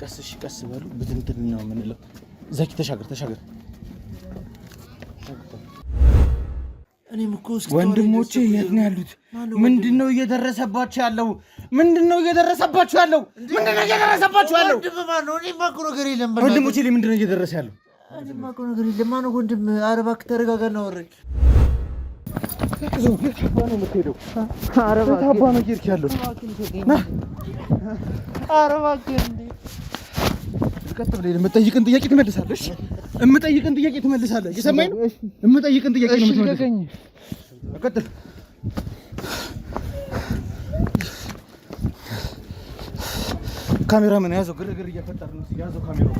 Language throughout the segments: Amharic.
ቀስ በሉ ብትንትን ነው የምንለው። ዘኪ ተሻገር እኔም እኮ ወንድሞቼ የት ነው ያሉት? ምንድነው እየደረሰባቸው ያለው? ምንድነው እየደረሰባቸው ያለው? ወንድም ማን ነው? እኔማ እኮ ነገር የለም። ወንድሞቼ ላይ ምንድነው እየደረሰ ያለው? እኔማ እኮ ነገር የለም። ማነው ወንድም? ኧረ እባክህ ተረጋጋና ወሬ ነው የምትሄደው? ኧረ እባክህ ነው እየሄድክ ያለው? ኧረ እባክህ እንዴ! ቀጥ ብለህ የምጠይቅን ጥያቄ ትመልሳለህ። የምጠይቅን ጥያቄ ትመልሳለህ። እየሰማኸኝ ነው? የምጠይቅን ጥያቄ ነው የምትመልሰው። ቀጥል። ካሜራማን ያዘው፣ ግርግር እየፈጠርን ነው። ያዘው ካሜራው።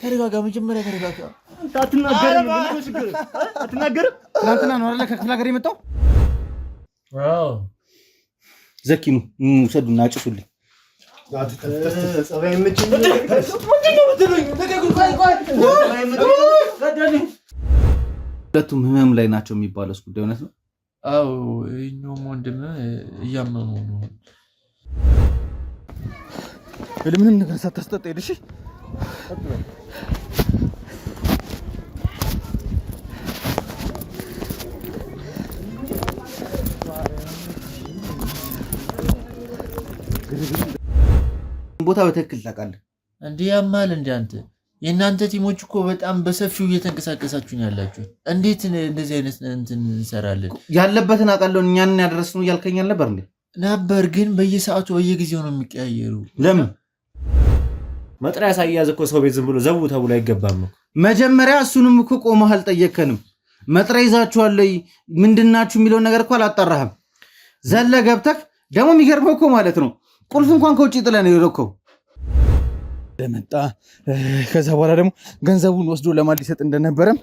ተረጋጋ። መጀመሪያ ተረጋጋ። አትናገርም? ትናንትና ነው አይደል ከክፍለ ሀገር የመጣው? አዎ። ዘኪኑ ውሰዱና አጭሱልኝ። ሁለቱም ህመም ላይ ናቸው የሚባለው ጉዳይ እውነት ነው? አዎ። ይኸኛውም ወንድም እያመመው ነው። ምንም ነገር ሳታስጠጣ ሄደሽ ቦታ በትክክል ታውቃለህ እንዴ? ያማል እንዴ አንተ? የእናንተ ቲሞች እኮ በጣም በሰፊው እየተንቀሳቀሳችሁ ነው ያላችሁ። እንዴት እንደዚህ አይነት እንትን እንሰራለን? ያለበትን አውቃለሁ። እኛን ያደረስነው እያልከኝ ነበር እንዴ? ነበር፣ ግን በየሰዓቱ በየጊዜው ነው የሚቀያየሩ። ለምን መጥሪያ ሳይያዝ እኮ ሰው ቤት ዝም ብሎ ዘቡ ተብሎ አይገባም። መጀመሪያ እሱንም እኮ ቆመህ አልጠየከንም። መጥሪያ ይዛችኋል ምንድናችሁ የሚለውን ነገር እኮ አላጣራህም። ዘለ ገብተህ ደግሞ የሚገርመው እኮ ማለት ነው ቁልፍ እንኳን ከውጭ ጥለህ ነው የሄድከው። ለመጣ ከዛ በኋላ ደግሞ ገንዘቡን ወስዶ ለማን ሊሰጥ እንደነበረም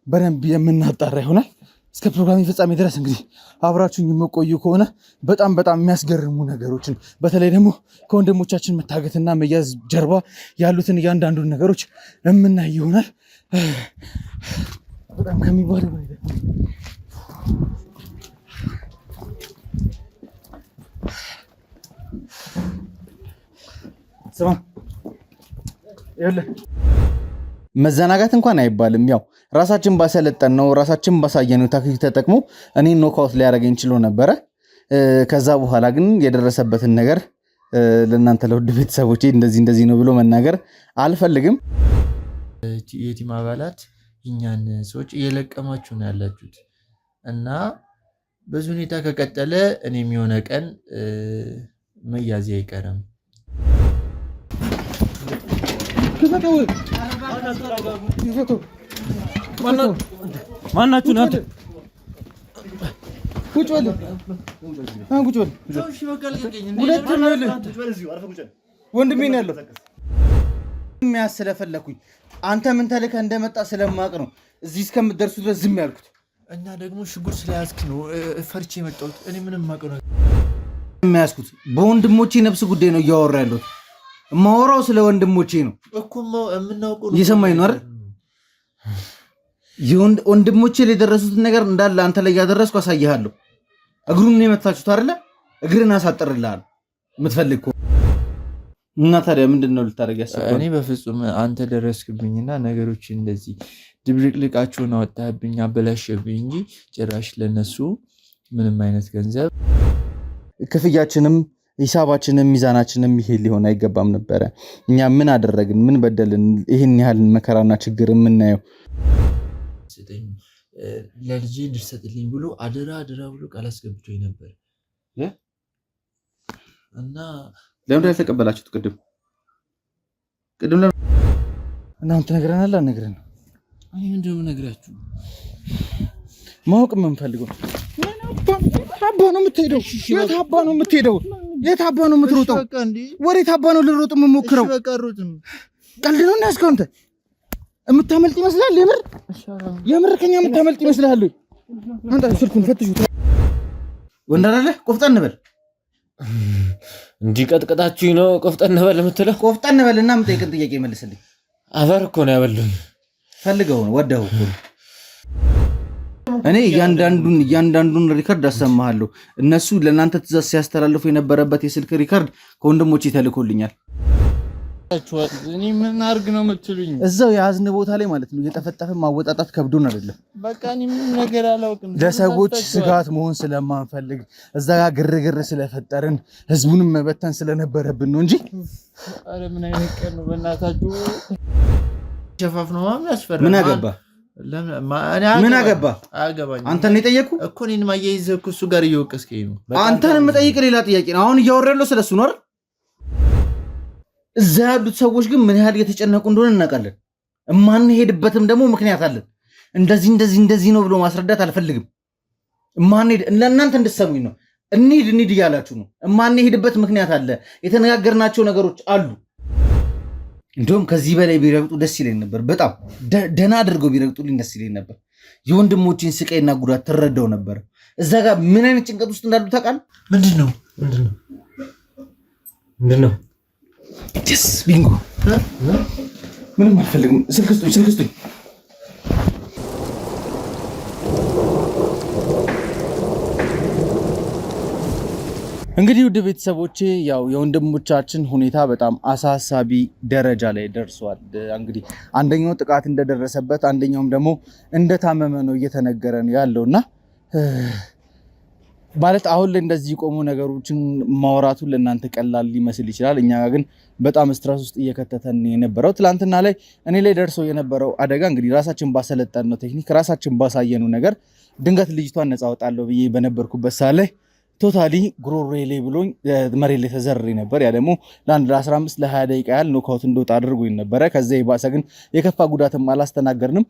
በደንብ የምናጣራ ይሆናል። እስከ ፕሮግራም ፍጻሜ ድረስ እንግዲህ አብራችሁኝ የምቆዩ ከሆነ በጣም የሚያስገርሙ ነገሮችን በተለይ ደግሞ ከወንድሞቻችን መታገትና መያዝ ጀርባ ያሉትን እያንዳንዱን ነገሮች የምናይ ይሆናል። በጣም ከሚባለው ስማ መዘናጋት እንኳን አይባልም። ያው ራሳችን ባሰለጠን ነው ራሳችን ባሳየነው ታክቲክ ተጠቅሞ እኔን ኖካውት ሊያደርገኝ ችሎ ነበረ። ከዛ በኋላ ግን የደረሰበትን ነገር ለእናንተ ለውድ ቤተሰቦቼ እንደዚህ ነው ብሎ መናገር አልፈልግም። የቲም አባላት እኛን ሰዎች እየለቀማችሁ ነው ያላችሁት እና በዚህ ሁኔታ ከቀጠለ እኔም የሆነ ቀን መያዝ አይቀርም። ማናችሁ ናት? ቁጭ በል ወንድሜ ነው ያለው። የሚያስ ስለፈለኩኝ አንተ ምን ተልከህ እንደመጣ ስለማቅ ነው እዚህ እስከምትደርሱ ድረስ ዝም ያልኩት። እና ደግሞ ሽጉጥ ስለያዝክ ነው ፈርቼ የመጣሁት። እኔ ምንም ማቀው ነው የሚያስኩት በወንድሞቼ ነፍስ ጉዳይ ነው እያወራ ያለሁት። ማወራው ስለ ወንድሞቼ ነው እኮ የምናውቀው ነው። እየሰማኝ ነው አይደል? ወንድሞቼ ላይ የደረሱትን ነገር እንዳለ አንተ ላይ ያደረስኩ አሳይሃለሁ። እግሩን ነው የመታችሁት አይደለ? እግርን አሳጥርልሃለሁ የምትፈልግ ከሆነ እና ታዲያ ምንድነው ልታደርግ ያሰብከው? እኔ በፍጹም አንተ ደረስክብኝና ነገሮች እንደዚህ ድብልቅልቃቸውን አወጣህብኝ አበላሸብኝ እንጂ ጭራሽ ለነሱ ምንም አይነት ገንዘብ ክፍያችንም ሂሳባችንም ሚዛናችንም ይሄ ሊሆን አይገባም ነበረ። እኛ ምን አደረግን? ምን በደልን? ይሄን ያህል መከራና ችግር የምናየው ለልጄ እንድትሰጥልኝ ብሎ አደራ ብሎ ቃል አስገብቶኝ ነበር እና ለምን ያልተቀበላችሁት? ቅድም እናንተ ነግረናል አልነግረን? እኔ ምንድነው የምነግራችሁ? ማወቅ የምንፈልገው አባ ነው የምትሄደው? የት አባ ነው የምትሄደው? የት አባ ነው የምትሮጠው? ወዴት አባ ነው ልሮጥ የምሞክረው? በቃ ሩጥ ነው። ቀልድ ነው እናስከው አንተ የምታመልጥ ይመስላል። የምር ከኛ የምታመልጥ ይመስላል። አንተ ስልኩን ፈትሹት። ወንደራለ ቆፍጠን በል። እንዲህ ቀጥቅጣችሁኝ ነው ቆፍጠን በል የምትለው? ቆፍጠን በልና የምጠይቅን ጥያቄ መልስልኝ። አፈር እኮ ነው ያበሉኝ። ፈልገው ነው ወደው እኮ እኔ እያንዳንዱን ሪከርድ አሰማሃለሁ። እነሱ ለእናንተ ትእዛዝ ሲያስተላልፉ የነበረበት የስልክ ሪከርድ ከወንድሞቼ ተልኮልኛል። እኔ ምን አድርግ ነው የምትሉኝ? እዛው የያዝን ቦታ ላይ ማለት ነው። እየጠፈጠፈ ማወጣጣት ከብዶን አይደለም። በቃ እኔ ምንም ነገር አላውቅም። ለሰዎች ስጋት መሆን ስለማንፈልግ እዛ ጋር ግርግር ስለፈጠርን ህዝቡንም መበተን ስለነበረብን ነው እንጂ። አረ ምን አይነት ቀን ነው በእናታችሁ። ሸፋፍ ነው ያስፈራ። ምን አገባ? ምን አገባ? አገባኝ። አንተን የጠየቁ እኮ እኔን ማያይዘህ እኮ እሱ ጋር እየወቀስከኝ ነው። አንተን የምጠይቅ ሌላ ጥያቄ ነው። አሁን እያወራለሁ ስለሱ ነው አይደል? እዛ ያሉት ሰዎች ግን ምን ያህል እየተጨነቁ እንደሆነ እናውቃለን። እማንሄድበትም ደግሞ ምክንያት አለን። እንደዚህ ነው ብሎ ማስረዳት አልፈልግም። እማንሄድ ለእናንተ እንድትሰሙኝ ነው። እንሂድ እያላችሁ ነው። እማንሄድበት ምክንያት አለ። የተነጋገርናቸው ነገሮች አሉ። እንደውም ከዚህ በላይ ቢረግጡ ደስ ይለኝ ነበር። በጣም ደህና አድርገው ቢረግጡልኝ ደስ ይለኝ ነበር። የወንድሞችን ስቃይና ጉዳት ትረዳው ነበር። እዛ ጋር ምን አይነት ጭንቀት ውስጥ እንዳሉ ታውቃለህ? ምንድነው? ቢንጎ ምንም አልፈልግም። ስልክ ስጡኝ። እንግዲህ ውድ ቤተሰቦቼ ያው የወንድሞቻችን ሁኔታ በጣም አሳሳቢ ደረጃ ላይ ደርሷል። እንግዲህ አንደኛው ጥቃት እንደደረሰበት አንደኛውም ደግሞ እንደታመመ ነው እየተነገረ ነው ያለውና ማለት አሁን ላይ እንደዚህ ቆሙ ነገሮችን ማውራቱ ለእናንተ ቀላል ሊመስል ይችላል። እኛ ግን በጣም ስትረስ ውስጥ እየከተተን የነበረው ትላንትና ላይ እኔ ላይ ደርሶ የነበረው አደጋ እንግዲህ ራሳችን ባሰለጠነው ቴክኒክ ራሳችን ባሳየነው ነገር ድንገት ልጅቷን ነፃ አወጣለሁ ብዬ በነበርኩበት ሰዓት ላይ ቶታሊ ጉሮሬ ላይ ብሎኝ መሬት ላይ ተዘርሬ ነበር። ያ ደግሞ ለአንድ 15 ለ20 ደቂቃ ያህል ኖካውት እንደወጣ አድርጎኝ ነበረ። ከዛ የባሰ ግን የከፋ ጉዳትም አላስተናገርንም።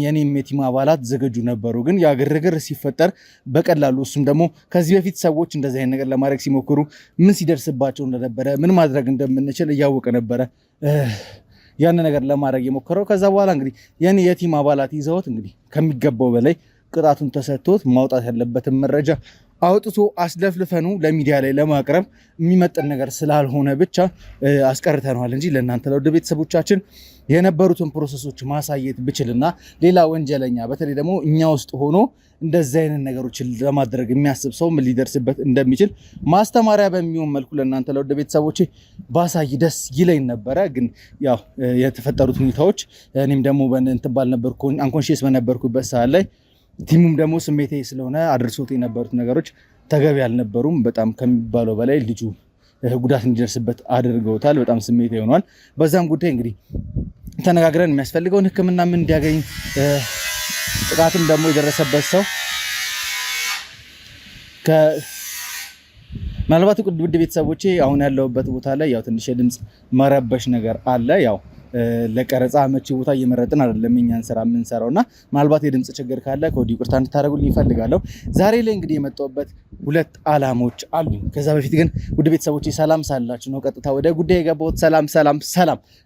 የኔም የቲም አባላት ዝግጁ ነበሩ። ግን ያ ግርግር ሲፈጠር በቀላሉ እሱም ደግሞ ከዚህ በፊት ሰዎች እንደዚህ አይነት ነገር ለማድረግ ሲሞክሩ ምን ሲደርስባቸው እንደነበረ ምን ማድረግ እንደምንችል እያወቀ ነበረ ያን ነገር ለማድረግ የሞከረው። ከዛ በኋላ እንግዲህ የኔ የቲም አባላት ይዘውት እንግዲህ ከሚገባው በላይ ቅጣቱን ተሰጥቶት ማውጣት ያለበትን መረጃ አውጥቶ አስለፍልፈኑ ለሚዲያ ላይ ለማቅረብ የሚመጥን ነገር ስላልሆነ ብቻ አስቀርተነዋል እንጂ ለእናንተ ለውድ ቤተሰቦቻችን የነበሩትን ፕሮሰሶች ማሳየት ብችልና ሌላ ወንጀለኛ በተለይ ደግሞ እኛ ውስጥ ሆኖ እንደዚህ አይነት ነገሮችን ለማድረግ የሚያስብ ሰው ምን ሊደርስበት እንደሚችል ማስተማሪያ በሚሆን መልኩ ለእናንተ ለውድ ቤተሰቦቼ ባሳይ ደስ ይለኝ ነበረ። ግን ያው የተፈጠሩት ሁኔታዎች እኔም ደግሞ አንኮንሺየስ በነበርኩበት ሰዓት ላይ ቲሙም ደግሞ ስሜቴ ስለሆነ አድርሶት የነበሩት ነገሮች ተገቢ አልነበሩም። በጣም ከሚባለው በላይ ልጁ ጉዳት እንዲደርስበት አድርገውታል። በጣም ስሜቴ ሆኗል። በዛም ጉዳይ እንግዲህ ተነጋግረን የሚያስፈልገውን ሕክምና ምን እንዲያገኝ ጥቃትም ደግሞ የደረሰበት ሰው ምናልባት ውድ ቤተሰቦቼ አሁን ያለሁበት ቦታ ላይ ያው ትንሽ የድምፅ መረበሽ ነገር አለ። ያው ለቀረጻ አመቺ ቦታ እየመረጥን አይደለም እኛን ስራ የምንሰራውና ምናልባት የድምፅ ችግር ካለ ከወዲሁ ይቅርታ እንድታደርጉልኝ እፈልጋለሁ። ዛሬ ላይ እንግዲህ የመጣሁበት ሁለት ዓላማዎች አሉ። ከዛ በፊት ግን ውድ ቤተሰቦቼ ሰላም ሳላችሁ ነው ቀጥታ ወደ ጉዳይ የገባሁት። ሰላም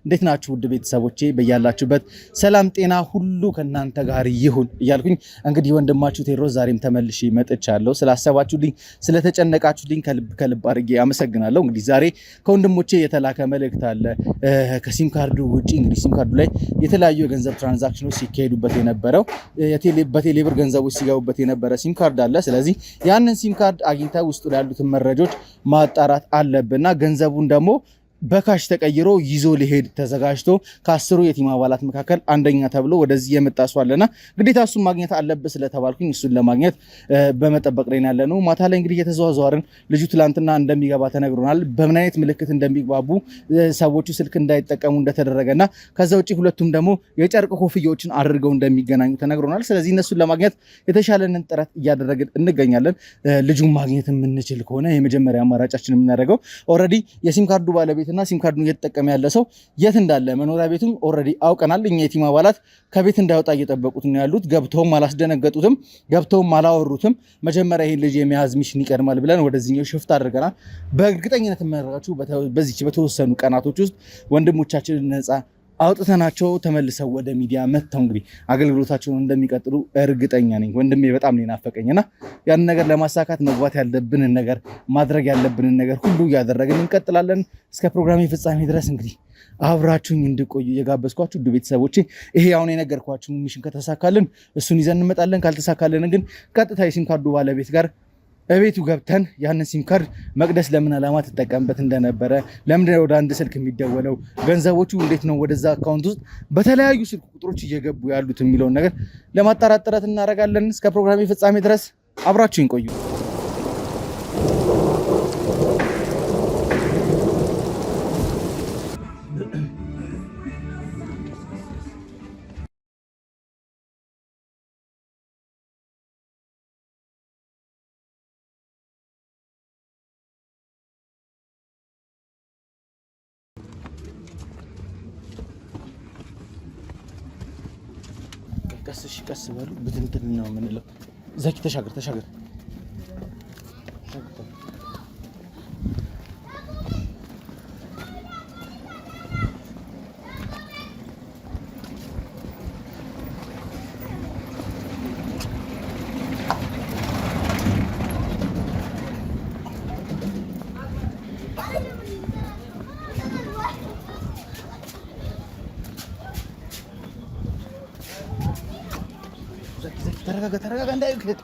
እንዴት ናችሁ ውድ ቤተሰቦቼ? በያላችሁበት ሰላም ጤና ሁሉ ከእናንተ ጋር ይሁን እያልኩኝ እንግዲህ ወንድማችሁ ቴዎድሮስ ዛሬም ተመልሼ መጥቻለሁ። ስላሰባችሁልኝ ስለተጨነቃችሁልኝ ከልብ አድርጌ አመሰግናለሁ። እንግዲህ ዛሬ ከወንድሞቼ የተላከ መልእክት አለ። ከሲም ካርዱ ውጪ እንግዲህ ሲም ካርዱ ላይ የተለያዩ የገንዘብ ትራንዛክሽኖች ሲካሄዱበት የነበረው በቴሌብር ገንዘቦች ሲገቡበት የነበረ ሲም ካርድ አለ። ስለዚህ ያንን ሲም ካርድ አግኝተህ ውስጡ ላይ ያሉትን መረጃዎች ማጣራት አለብና ገንዘቡን ደግሞ በካሽ ተቀይሮ ይዞ ሊሄድ ተዘጋጅቶ ከ10 የቲም አባላት መካከል አንደኛ ተብሎ ወደዚህ የመጣ ሰው አለና ግዴታ እሱን ማግኘት አለበት ስለተባልኩኝ እሱን ለማግኘት በመጠበቅ ላይ ያለ ነው። ማታ ላይ እንግዲህ የተዘዋወርን ልጁ ትላንትና እንደሚገባ ተነግሮናል። በምን አይነት ምልክት እንደሚግባቡ ሰዎቹ ስልክ እንዳይጠቀሙ እንደተደረገና ከዛ ውጪ ሁለቱም ደግሞ የጨርቅ ኮፍያዎችን አድርገው እንደሚገናኙ ተነግሮናል። ስለዚህ እነሱን ለማግኘት የተሻለንን ጥረት እያደረግን እንገኛለን። ልጁን ማግኘት የምንችል ከሆነ የመጀመሪያ አማራጫችን የምናደርገው ኦልሬዲ የሲም ካርዱ ባለቤት ባለቤትና ሲም ካርዱን እየተጠቀመ ያለ ሰው የት እንዳለ መኖሪያ ቤቱን ኦልሬዲ አውቀናል። እኛ የቲም አባላት ከቤት እንዳይወጣ እየጠበቁት ነው ያሉት። ገብተውም አላስደነገጡትም፣ ገብተውም አላወሩትም። መጀመሪያ ይሄን ልጅ የመያዝ ሚሽን ይቀድማል ብለን ወደዚህኛው ሽፍት አድርገናል። በእርግጠኝነት መረጋችሁ በዚች በተወሰኑ ቀናቶች ውስጥ ወንድሞቻችንን ነፃ አውጥተናቸው ተመልሰው ወደ ሚዲያ መጥተው እንግዲህ አገልግሎታቸውን እንደሚቀጥሉ እርግጠኛ ነኝ። ወንድሜ በጣም ነው የናፈቀኝና ያን ነገር ለማሳካት መግባት ያለብንን ነገር ማድረግ ያለብንን ነገር ሁሉ እያደረግን እንቀጥላለን። እስከ ፕሮግራሜ ፍጻሜ ድረስ እንግዲህ አብራችሁኝ እንድቆዩ የጋበዝኳችሁ ውድ ቤተሰቦቼ፣ ይሄ አሁን የነገርኳችሁ ሚሽን ከተሳካልን እሱን ይዘን እንመጣለን። ካልተሳካልን ግን ቀጥታ የሲም ካርዱ ባለቤት ጋር በቤቱ ገብተን ያንን ሲም ካርድ መቅደስ ለምን ዓላማ ትጠቀምበት እንደነበረ፣ ለምን ወደ አንድ ስልክ የሚደወለው፣ ገንዘቦቹ እንዴት ነው ወደዛ አካውንት ውስጥ በተለያዩ ስልክ ቁጥሮች እየገቡ ያሉት የሚለውን ነገር ለማጣራት ጥረት እናደርጋለን። እስከ ፕሮግራሜ ፍጻሜ ድረስ አብራችሁኝ ቆዩ። ቀስ በሉ ብትንትን ነው የምንለው። ዘኪ ተሻገር ተረጋጋ እንዳይክት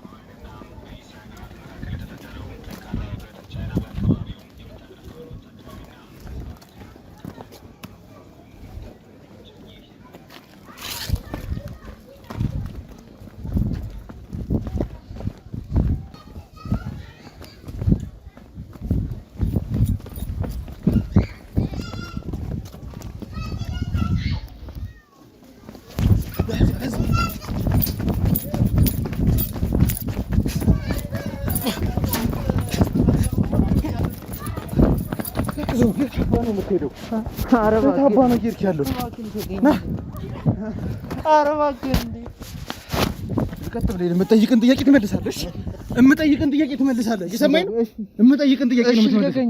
የምጠይቅን ጥያቄ ትመልሳለሽ። እየሰማኝ ነው። የምጠይቅን ጥያቄ ነው የምትመልሰው።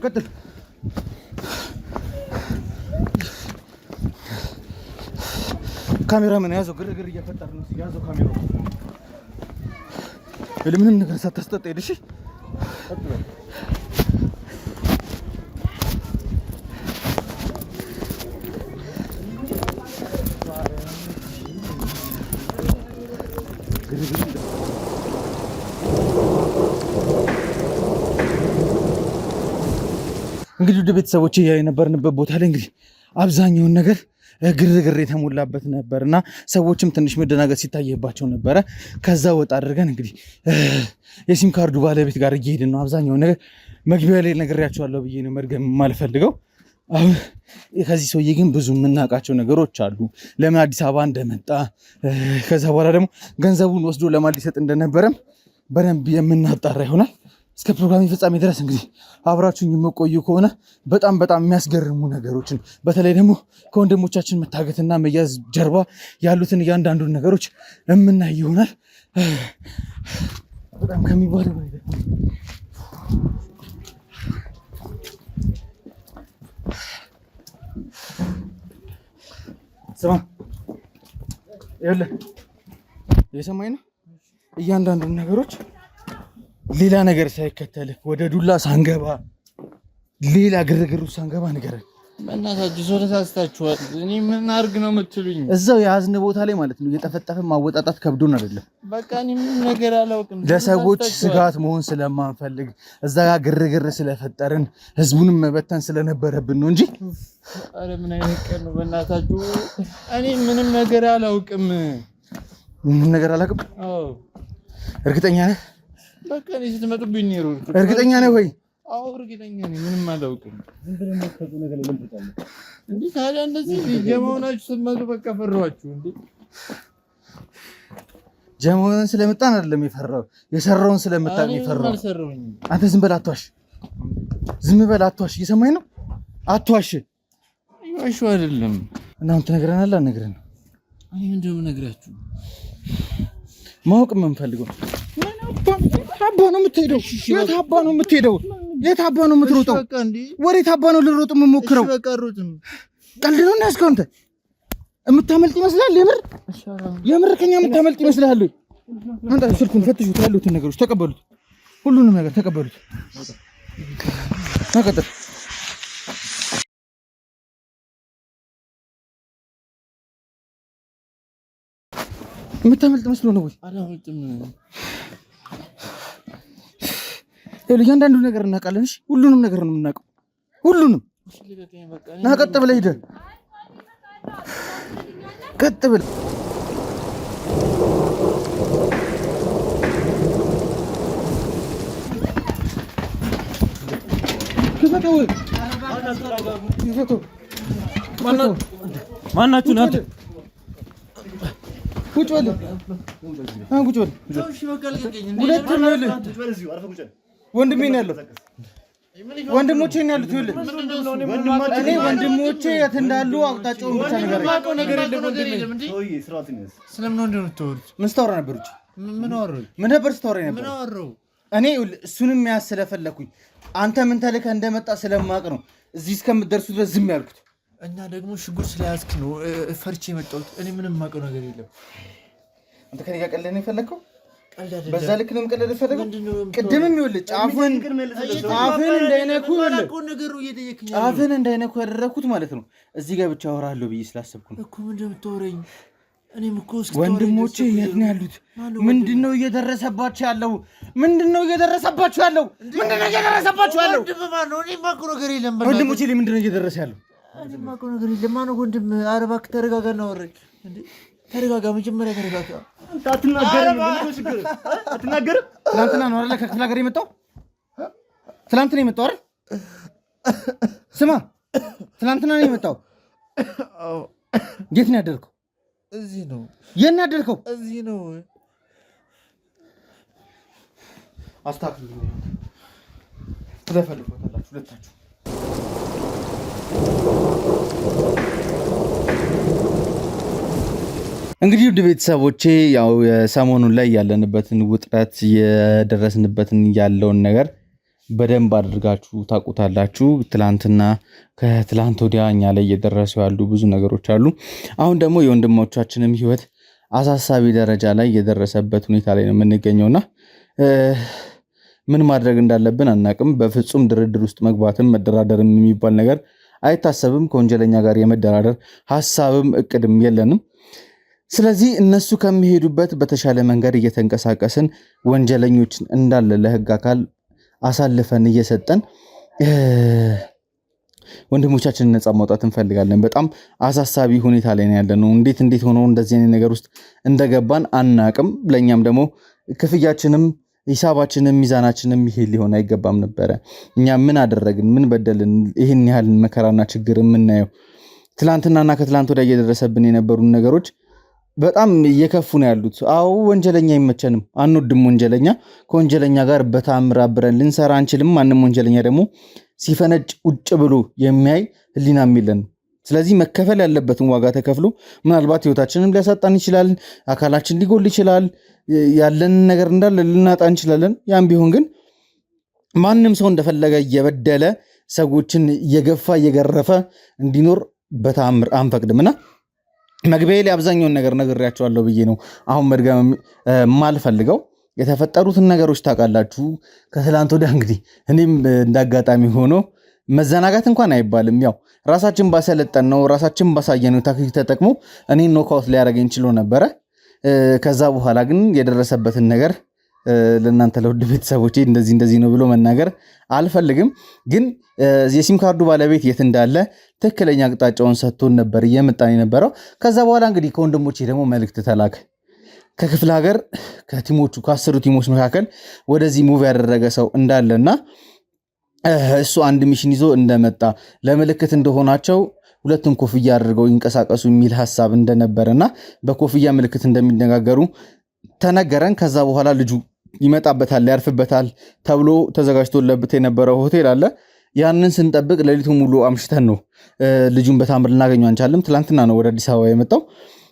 ቀጥል። ካሜራማን ያዘው፣ ግርግር እየፈጠር ነው። ያዘው ካሜራው። ምንም ነገር ሳታስጠጣ ሄደሽ እንግዲህ ወደ ቤተሰቦቼ የነበርንበት ቦታ ላይ እንግዲህ አብዛኛውን ነገር ግርግር የተሞላበት ነበር እና ሰዎችም ትንሽ መደናገጥ ሲታየባቸው ነበረ። ከዛ ወጣ አድርገን እንግዲህ የሲም ካርዱ ባለቤት ጋር እየሄድን ነው። አብዛኛውን ነገር መግቢያ ላይ ነግሬያቸዋለሁ ብዬ ነው መድገም የማልፈልገው። አሁን ከዚህ ሰውዬ ግን ብዙ የምናውቃቸው ነገሮች አሉ። ለምን አዲስ አበባ እንደመጣ፣ ከዛ በኋላ ደግሞ ገንዘቡን ወስዶ ለማን ሊሰጥ እንደነበረም በደንብ የምናጣራ ይሆናል። እስከ ፕሮግራም ፍጻሜ ድረስ እንግዲህ አብራችሁኝ የምቆዩ ከሆነ በጣም የሚያስገርሙ ነገሮችን በተለይ ደግሞ ከወንድሞቻችን መታገትና መያዝ ጀርባ ያሉትን እያንዳንዱን ነገሮች የምናይ ይሆናል። በጣም ከሚባለው ስማ፣ ይኸውልህ እየሰማኝ ነው። እያንዳንዱን ነገሮች ሌላ ነገር ሳይከተል ወደ ዱላ ሳንገባ ሌላ ግርግሩ ሳንገባ ንገረን። በእናታችሁ ሰው ተሳስታችኋል። እኔ ምን አድርግ ነው የምትሉኝ? እዛው የያዝን ቦታ ላይ ማለት ነው እየጠፈጠፈን ማወጣጣት ከብዶን አይደለም። በቃ እኔ ምንም ነገር አላውቅም። ለሰዎች ስጋት መሆን ስለማንፈልግ እዛ ጋር ግርግር ስለፈጠርን ህዝቡንም መበተን ስለነበረብን ነው እንጂ። አረ ምን አይነት ቀን ነው በእናታችሁ። እኔ ምንም ነገር አላውቅም። ምንም ነገር አላውቅም? አዎ። እርግጠኛ ነህ? በቃ እኔ ስትመጡብኝ ነው። እርግጠኛ ነህ ወይ? አዎ እርግጠኛ ነኝ። ምንም አላውቅም። ዝም ብለን የምትፈጡ ነገር ለምንጠጣለን እንዴ? ታዲያ እንደዚህ ጀማውናችሁ ስትመጡ በቃ ፈራችሁ እንዴ? ጀማውን ስለመጣን አይደለም የፈራው፣ የሰራውን ስለመጣን የፈራው። አልሰራሁኝም። አንተ ዝም በል አትዋሽ፣ ዝም በል አትዋሽ። እየሰማኝ ነው? አትዋሽ። ዋሽ አይደለም እናንተ ነግረናል አልነግረን? እኔ ምንድን ነው የምነግራችሁ? ማወቅ የምንፈልገው አባ ነው የምትሄደው? የት አባ ነው የምትሄደው? የት አባ ነው የምትሮጠው? ወዴት አባ ነው ልሮጥ የምሞክረው? ቀልድ ነው እናስከው። አንተ የምታመልጥ ይመስላል? የምር ከኛ የምታመልጥ ይመስላል? አንተ ስልኩን ፈትሹት፣ ያሉትን ነገሮች ተቀበሉት፣ ሁሉንም ነገር ተቀበሉት። ተቀበሉ። የምታመልጥ መስሎ ነው ወይ? አላመልጥም። እያንዳንዱ ነገር እናውቃለን። እሺ ሁሉንም ነገር ነው የምናውቀው፣ ሁሉንም። ና ቀጥ ብለህ ሂደህ ቀጥ ብለህ ማናችሁ ናት? ቁጭ በል ቁጭ በል። ወንድሜ ነው ያለው፣ ወንድሞቼ ነው ያሉት። እኔ ወንድሞቼ የት እንዳሉ አቅጣጫውን ብቻ ነገር ምን ስታወራ ነበር? ምን ነበር ስታወራ ነበር? እኔ እሱንም ያዝ ስለፈለኩኝ አንተ ምን ተልከህ እንደመጣ ስለማቅ ነው እዚህ እስከምትደርሱ ድረስ ዝም ያልኩት። እና ደግሞ ሽጉጥ ስለያዝክ ነው ፈርቼ የመጣሁት። እኔ ምንም የማውቀው ነገር የለም። አንተ ከኔ ጋር ቀልድ ነው የፈለከው? በዛ ልክ ነው የምቀልድ የፈለከው? ቅድምም ይኸውልህ ጫፍን እንዳይነኩ ያደረኩት ማለት ነው። እዚህ ጋር ብቻ አወራለሁ ብዬ ስላሰብኩ ነው እኮ። ምንድን ነው የምታወራኝ? ወንድሞቼ የት ነው ያሉት? ምንድነው እየደረሰባቸው ያለው? ምንድነው እየደረሰባቸው ያለው? ወንድሞቼ ላይ ምንድነው እየደረሰ ያለው? እኔ የማውቀው ነገር የለም። ማነው ወንድም? ኧረ እባክህ ተረጋጋ፣ እናወራኝ እንዴ። ተረጋጋ፣ መጀመሪያ ተረጋጋ። አትናገርም? ትናንትና ነው አይደል ከክፍለ ሀገር የመጣው? ትናንት ነው የመጣው አይደል? ስማ፣ ትናንትና ነው የመጣው። የት ነው ያደርከው? እዚህ ነው። የት ነው ያደርከው? እዚህ ነው። አስታክሉ። ትፈልጉታላችሁ ሁለታችሁ። እንግዲህ ውድ ቤተሰቦቼ ያው ሰሞኑን ላይ ያለንበትን ውጥረት የደረስንበትን ያለውን ነገር በደንብ አድርጋችሁ ታውቁታላችሁ። ትላንትና ከትላንት ወዲያ እኛ ላይ እየደረሱ ያሉ ብዙ ነገሮች አሉ። አሁን ደግሞ የወንድሞቻችንም ሕይወት አሳሳቢ ደረጃ ላይ የደረሰበት ሁኔታ ላይ ነው የምንገኘውና ምን ማድረግ እንዳለብን አናቅም። በፍጹም ድርድር ውስጥ መግባትም መደራደርም የሚባል ነገር አይታሰብም። ከወንጀለኛ ጋር የመደራደር ሐሳብም እቅድም የለንም። ስለዚህ እነሱ ከሚሄዱበት በተሻለ መንገድ እየተንቀሳቀስን ወንጀለኞችን እንዳለ ለሕግ አካል አሳልፈን እየሰጠን ወንድሞቻችንን ነፃ ማውጣት እንፈልጋለን። በጣም አሳሳቢ ሁኔታ ላይ ያለነው። እንዴት ሆኖ እንደዚህ አይነት ነገር ውስጥ እንደገባን አናቅም። ለኛም ደግሞ ክፍያችንም ሂሳባችንም ሚዛናችንም ይሄ ሊሆን አይገባም ነበረ። እኛ ምን አደረግን? ምን በደልን? ይህን ያህል መከራና ችግር የምናየው ትላንትናና ከትላንት ወዲያ እየደረሰብን የነበሩ ነገሮች በጣም እየከፉ ነው ያሉት። አዎ ወንጀለኛ አይመቸንም፣ አንወድም ወንጀለኛ። ከወንጀለኛ ጋር በታምር አብረን ልንሰራ አንችልም። ማንም ወንጀለኛ ደግሞ ሲፈነጭ ውጭ ብሎ የሚያይ ህሊናም የለንም። ስለዚህ መከፈል ያለበትን ዋጋ ተከፍሎ ምናልባት ህይወታችንም ሊያሳጣን ይችላል፣ አካላችን ሊጎል ይችላል፣ ያለን ነገር እንዳለ ልናጣ እንችላለን። ያም ቢሆን ግን ማንም ሰው እንደፈለገ እየበደለ ሰዎችን እየገፋ እየገረፈ እንዲኖር በታምር አንፈቅድምና መግቢያ ላይ አብዛኛውን ነገር ነግሬያቸዋለሁ ብዬ ነው አሁን መድገም የማልፈልገው። የተፈጠሩትን ነገሮች ታውቃላችሁ። ከትላንት ወዲያ እንግዲህ እኔም እንዳጋጣሚ ሆኖ መዘናጋት እንኳን አይባልም፣ ያው ራሳችን ባሰለጠን ነው ራሳችን ባሳየነው ታክቲክ ተጠቅሞ እኔን ኖካውት ሊያደርገኝ ችሎ ነበረ። ከዛ በኋላ ግን የደረሰበትን ነገር ለእናንተ ለውድ ቤተሰቦቼ እንደዚህ ነው ብሎ መናገር አልፈልግም። ግን የሲም ካርዱ ባለቤት የት እንዳለ ትክክለኛ አቅጣጫውን ሰጥቶን ነበር እየመጣን የነበረው። ከዛ በኋላ እንግዲህ ከወንድሞቼ ደግሞ መልእክት ተላከ። ከክፍለ ሀገር ከቲሞቹ ከ10 ቲሞች መካከል ወደዚህ ሙቭ ያደረገ ሰው እንዳለና እሱ አንድ ሚሽን ይዞ እንደመጣ ለምልክት እንደሆናቸው ሁለቱም ኮፍያ አድርገው ይንቀሳቀሱ የሚል ሐሳብ እንደነበረና በኮፍያ ምልክት እንደሚነጋገሩ ተነገረን። ከዛ በኋላ ልጁ ይመጣበታል ያርፍበታል ተብሎ ተዘጋጅቶለት የነበረው ሆቴል አለ። ያንን ስንጠብቅ ሌሊቱ ሙሉ አምሽተን ነው ልጁን በታምር ልናገኘው አንቻልም። ትላንትና ነው ወደ አዲስ አበባ የመጣው።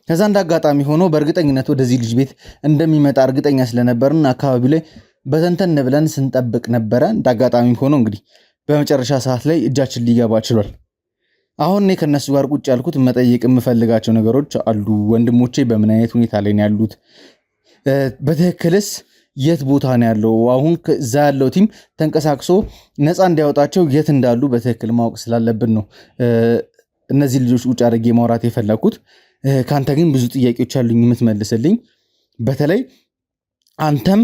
ከዛ እንደ አጋጣሚ ሆኖ በእርግጠኝነት ወደዚህ ልጅ ቤት እንደሚመጣ እርግጠኛ ስለነበርን አካባቢው ላይ በተንተን ብለን ስንጠብቅ ነበረ። እንደ አጋጣሚ ሆኖ እንግዲህ በመጨረሻ ሰዓት ላይ እጃችን ሊገባ ችሏል። አሁን እኔ ከነሱ ጋር ቁጭ ያልኩት መጠየቅ የምፈልጋቸው ነገሮች አሉ። ወንድሞቼ በምን አይነት ሁኔታ ላይ ነው ያሉት? በትክክልስ የት ቦታ ነው ያለው? አሁን እዛ ያለው ቲም ተንቀሳቅሶ ነፃ እንዲያወጣቸው የት እንዳሉ በትክክል ማወቅ ስላለብን ነው እነዚህ ልጆች ቁጭ አድርጌ ማውራት የፈለኩት። ከአንተ ግን ብዙ ጥያቄዎች አሉኝ የምትመልስልኝ። በተለይ አንተም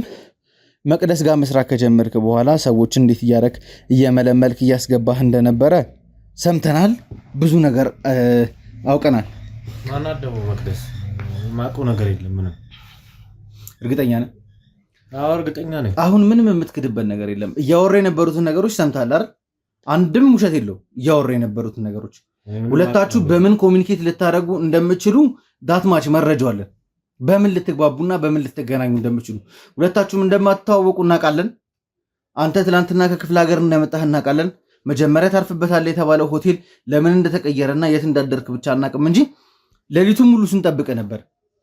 መቅደስ ጋር መስራት ከጀመርክ በኋላ ሰዎች እንዴት እያረክ እየመለመልክ እያስገባህ እንደነበረ ሰምተናል። ብዙ ነገር አውቀናል። ማናት ደግሞ መቅደስ? ማውቀው ነገር የለም ምንም። እርግጠኛ ነህ? አዎ እርግጠኛ ነኝ። አሁን ምንም የምትክድበት ነገር የለም። እያወራ የነበሩትን ነገሮች ሰምተሃል አይደል? አንድም ውሸት የለው። እያወራ የነበሩትን ነገሮች ሁለታችሁ በምን ኮሚኒኬት ልታደርጉ እንደምችሉ ዳትማች መረጃው አለን። በምን ልትግባቡና በምን ልትገናኙ እንደምችሉ ሁለታችሁም እንደማትተዋወቁ እናውቃለን። አንተ ትናንትና ከክፍለ ሀገር እንደመጣህ እናውቃለን። መጀመሪያ ታርፍበታለህ የተባለው ሆቴል ለምን እንደተቀየረና የት እንዳደርክ ብቻ አናውቅም እንጂ ሌሊቱን ሙሉ ስንጠብቅ ነበር።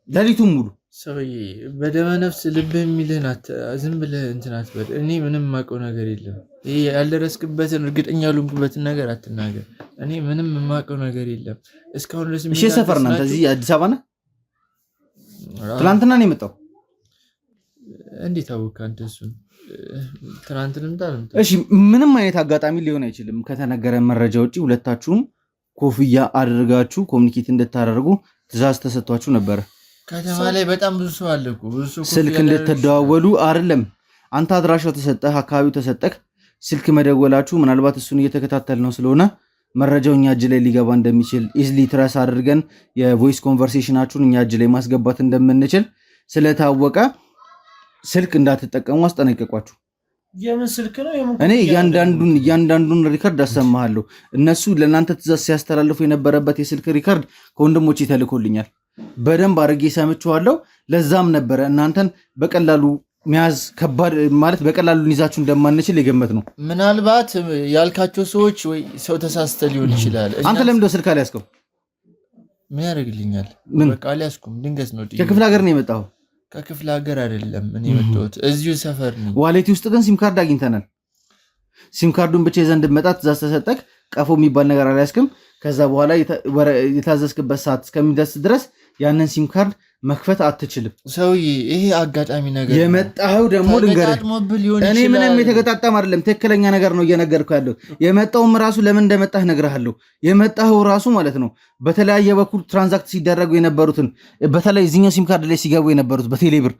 ሌሊቱን ሙሉ ሰውዬ በደመ ነፍስ ልብህ የሚልህን ዝም ብለህ እንትን አትበል። እኔ ምንም የማውቀው ነገር የለም። ይሄ ያልደረስክበትን እርግጠኛ ያልሆንክበትን ነገር አትናገር። እኔ ምንም የማውቀው ነገር የለም እስካሁን ድረስ። እሺ ሰፈር ናንተ እዚህ አዲስ አበባ ነህ? ትናንትና ነው የመጣው። እንዴት አወቅህ አንተ እሱን? ትናንት ልምጣ። እሺ ምንም አይነት አጋጣሚ ሊሆን አይችልም። ከተነገረ መረጃ ውጪ ሁለታችሁም ኮፍያ አድርጋችሁ ኮሚኒኬት እንድታደርጉ ትእዛዝ ተሰጥቷችሁ ነበረ። ከተማ ላይ በጣም ብዙ ሰው አለ እኮ። ብዙ ሰው ስልክ እንድትደዋወሉ አይደለም። አንተ አድራሻው ተሰጠህ፣ አካባቢው ተሰጠህ። ስልክ መደወላችሁ ምናልባት እሱን እየተከታተል ነው ስለሆነ መረጃው እኛ እጅ ላይ ሊገባ እንደሚችል ኢዝሊ ትረስ አድርገን የቮይስ ኮንቨርሴሽናችሁን እኛ እጅ ላይ ማስገባት እንደምንችል ስለታወቀ ስልክ እንዳትጠቀሙ አስጠነቀቋችሁ። የምን ስልክ ነው? እኔ እያንዳንዱን ሪከርድ አሰማሃለሁ። እነሱ ለእናንተ ትእዛዝ ሲያስተላልፉ የነበረበት የስልክ ሪከርድ ከወንድሞቼ ተልኮልኛል። በደንብ አድርጌ ሰምቼዋለሁ። ለዛም ነበረ እናንተን በቀላሉ መያዝ ከባድ ማለት በቀላሉ ልንይዛችሁ እንደማንችል የገመት ነው። ምናልባት ያልካቸው ሰዎች ወይ ሰው ተሳስተ ሊሆን ይችላል። አንተ ለምን ደው ስልክ አልያዝከው? ምን ያደርግልኛል? በቃ አልያዝኩም። ድንገት ነው። ከክፍለ ሀገር ነው የመጣው? ከክፍለ ሀገር አይደለም እኔ የመጣሁት እዚሁ ሰፈር ነው። ዋሌቲ ውስጥ ግን ሲም ካርድ አግኝተናል። ሲም ካርዱን ብቻ ይዘህ እንድትመጣ ትእዛዝ ተሰጠህ። ቀፎ የሚባል ነገር አልያዝክም። ከዛ በኋላ የታዘዝክበት ሰዓት እስከሚደርስ ድረስ ያንን ሲም ካርድ መክፈት አትችልም። ሰውዬ ይሄ አጋጣሚ ነገር የመጣኸው ደግሞ ልንገርህ፣ እኔ ምንም የተገጣጠም አይደለም። ትክክለኛ ነገር ነው እየነገርኩህ ያለው። የመጣውም ራሱ ለምን እንደመጣህ እነግርሃለሁ። የመጣኸው ራሱ ማለት ነው በተለያየ በኩል ትራንዛክት ሲደረጉ የነበሩትን በተለይ እዚህኛው ሲም ካርድ ላይ ሲገቡ የነበሩት በቴሌብር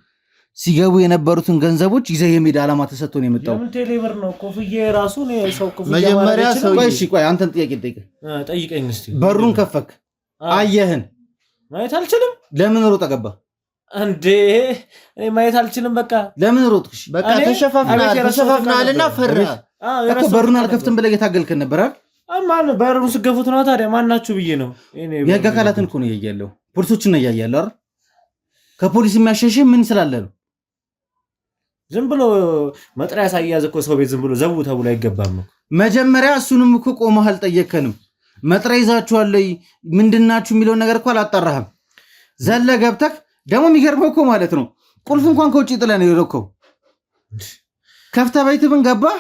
ሲገቡ የነበሩትን ገንዘቦች ይዘህ የሜዳ ዓላማ ተሰጥቶ ነው የመጣው። የምን ቴሌብር ነው? ኮፍዬ ራሱ ነው ሰው ኮፍዬ መጀመሪያ ሰው ቆይ አንተን ጥያቄ ጠይቀኝ እስቲ። በሩን ከፈክ አየህን? ማየት አልችልም። ለምን ሮጥ ገባ እንዴ? እኔ ማየት አልችልም። በቃ ለምን ሮጥክሽ? በቃ ተሸፋፍናልና ፈራ እኮ። በሩን አልከፍትም ብለህ እየታገልከን ነበር አይደል? ማን በሩን ስገፉት ነው ታዲያ? ማናችሁ ብዬ ነው። የህግ አካላትን እኮ ነው እያያለሁ፣ ፖሊሶችን ነው እያያለሁ አይደል? ከፖሊስ የሚያሸሽ ምን ስላለ ነው? ዝም ብሎ መጥሪያ ሳይያዝ እኮ ሰው ቤት ዝም ብሎ ዘቡ ተብሎ አይገባም ነው። መጀመሪያ እሱንም እኮ ቆመህ አልጠየከንም። መጥሪያ ይዛችኋል ምንድናችሁ የሚለውን ነገር እኮ አላጣራህም። ዘለ ገብተህ ደግሞ የሚገርመው እኮ ማለት ነው ቁልፍ እንኳን ከውጭ ጥለህ ነው የሄድከው። ከፍተህ ቤት ምን ገባህ?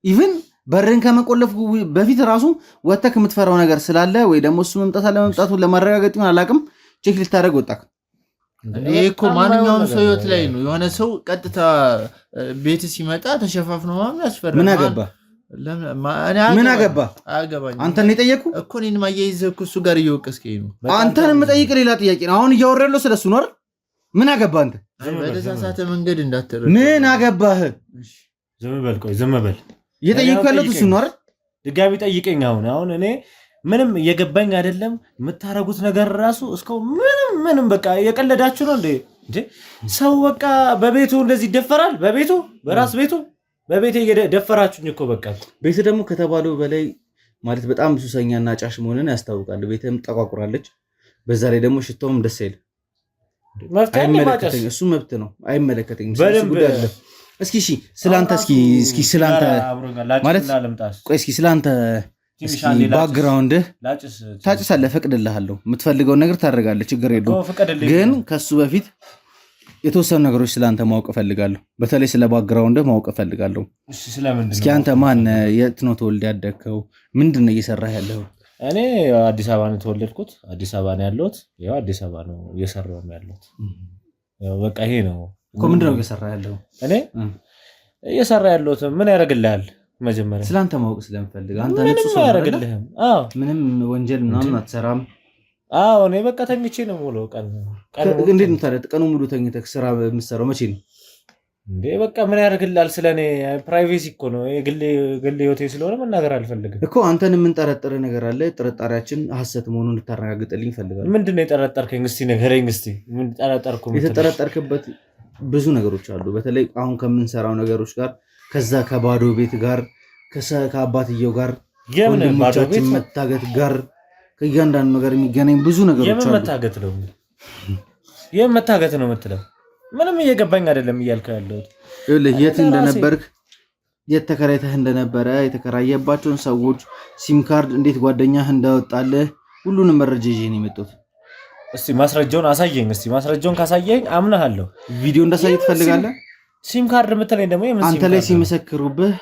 ኢቭን በርን ከመቆለፍ በፊት ራሱ ወጥተህ የምትፈራው ነገር ስላለ ወይ ደግሞ እሱ መምጣት አለመምጣቱን ለማረጋገጥ ይሆን አላውቅም፣ ቼክ ልታደርግ ወጣህ። ይሄ እኮ ማንኛውም ሰው ህይወት ላይ ነው። የሆነ ሰው ቀጥታ ቤት ሲመጣ ተሸፋፍኖ ማምን ያስፈራል። ምን አገባ? ምን አገባ? አንተን የጠየቁ እኮ እኔን ማያይዘህ እኮ እሱ ጋር እየወቀስከኝ ነው። አንተን የምጠይቅ ሌላ ጥያቄ ነው። አሁን እያወራ ያለው ስለሱ ነው አይደል? ምን አገባ? አንተ በተሳሳተ መንገድ እንዳትረዳ። ምን አገባህ? ዝም በል፣ ቆይ ዝም በል። እየጠየኩ ያለው እሱ ነው አይደል? ድጋሚ ጠይቀኝ። አሁን እኔ ምንም እየገባኝ አይደለም። የምታረጉት ነገር ራሱ እስካሁን ምንም በቃ የቀለዳችሁ ነው እንዴ? ሰው በቃ በቤቱ እንደዚህ ይደፈራል? በቤቱ በራስ ቤቱ በቤቴ እየደፈራችሁኝ እኮ በቃ። ቤት ደግሞ ከተባለው በላይ ማለት በጣም ሱሰኛና ጫሽ መሆንን ያስታውቃል። ቤትም ጠቋቁራለች። በዛ ላይ ደግሞ ሽታውም ደስ አይል። እሱ መብት ነው፣ አይመለከተኝም። እስኪ ስላንተ እስኪ ስላንተ ማለት ቆይ እስኪ ስላንተ ባክግራውንድ ታጭሳለህ፣ ፈቅድልሃለሁ። የምትፈልገውን ነገር ታደርጋለህ፣ ችግር የለውም። ግን ከሱ በፊት የተወሰኑ ነገሮች ስላንተ ማወቅ እፈልጋለሁ። በተለይ ስለ ባክግራውንድ ማወቅ እፈልጋለሁ። እስኪ አንተ ማን የት ነው ተወልደህ ያደግከው? ምንድን ነው እየሰራህ ያለው? እኔ አዲስ አበባ ነው የተወለድኩት፣ አዲስ አበባ ነው ያለሁት። ያው አዲስ አበባ ነው እየሰራሁም ያለሁት። ያው በቃ ይሄ ነው እኮ። ምንድን ነው እየሰራህ ያለው? እኔ እየሰራ ያለሁት ምን ያደርግልሃል? መጀመሪያ ስላንተ ማወቅ ስለምፈልግ። አንተ ንጹህ ሰው አይደለህም። አዎ ምንም ወንጀል ምናምን አትሰራም። አዎ እኔ በቃ ተኝቼ ነው ሙሉ ቀን። እንዴት ነው ታዲያ ቀኑ ሙሉ ተኝተህ ስራ የምትሰራው? መቼ ነው እንዴ? በቃ ምን ያደርግልሃል? ስለኔ ፕራይቬሲ እኮ ነው፣ ግል ህይወቴ ስለሆነ መናገር አልፈልግም እኮ። አንተን የምንጠረጥር ነገር አለ። ጥርጣሬያችን ሐሰት መሆኑን እንድታረጋግጥልኝ እፈልጋለሁ። ምንድነው የጠረጠርከኝ? እስቲ ንገረኝ። እስቲ ምን ጠረጠርኩ? የተጠረጠርክበት ብዙ ነገሮች አሉ። በተለይ አሁን ከምንሰራው ነገሮች ጋር፣ ከዛ ከባዶ ቤት ጋር፣ ከአባትየው ጋር፣ ወንድሞቻችን መታገት ጋር፣ ከእያንዳንዱ ነገር የሚገናኝ ብዙ ነገሮች አሉ። የምን መታገት ነው የምትለው? ምንም እየገባኝ አይደለም እያልከው ያለሁት። የት እንደነበርክ፣ የት ተከራይተህ እንደነበረ፣ የተከራየባቸውን ሰዎች ሲም ካርድ እንዴት ጓደኛህ እንዳወጣልህ ሁሉንም መረጃ ይዤ ነው የመጣሁት። እስቲ ማስረጃውን አሳየኝ። እስቲ ማስረጃውን ካሳየኝ አምናለሁ። ቪዲዮ እንዳሳየህ ትፈልጋለህ? ሲም ካርድ የምትለኝ ደግሞ የምን ሲም ካርድ? አንተ ላይ ሲመሰክሩብህ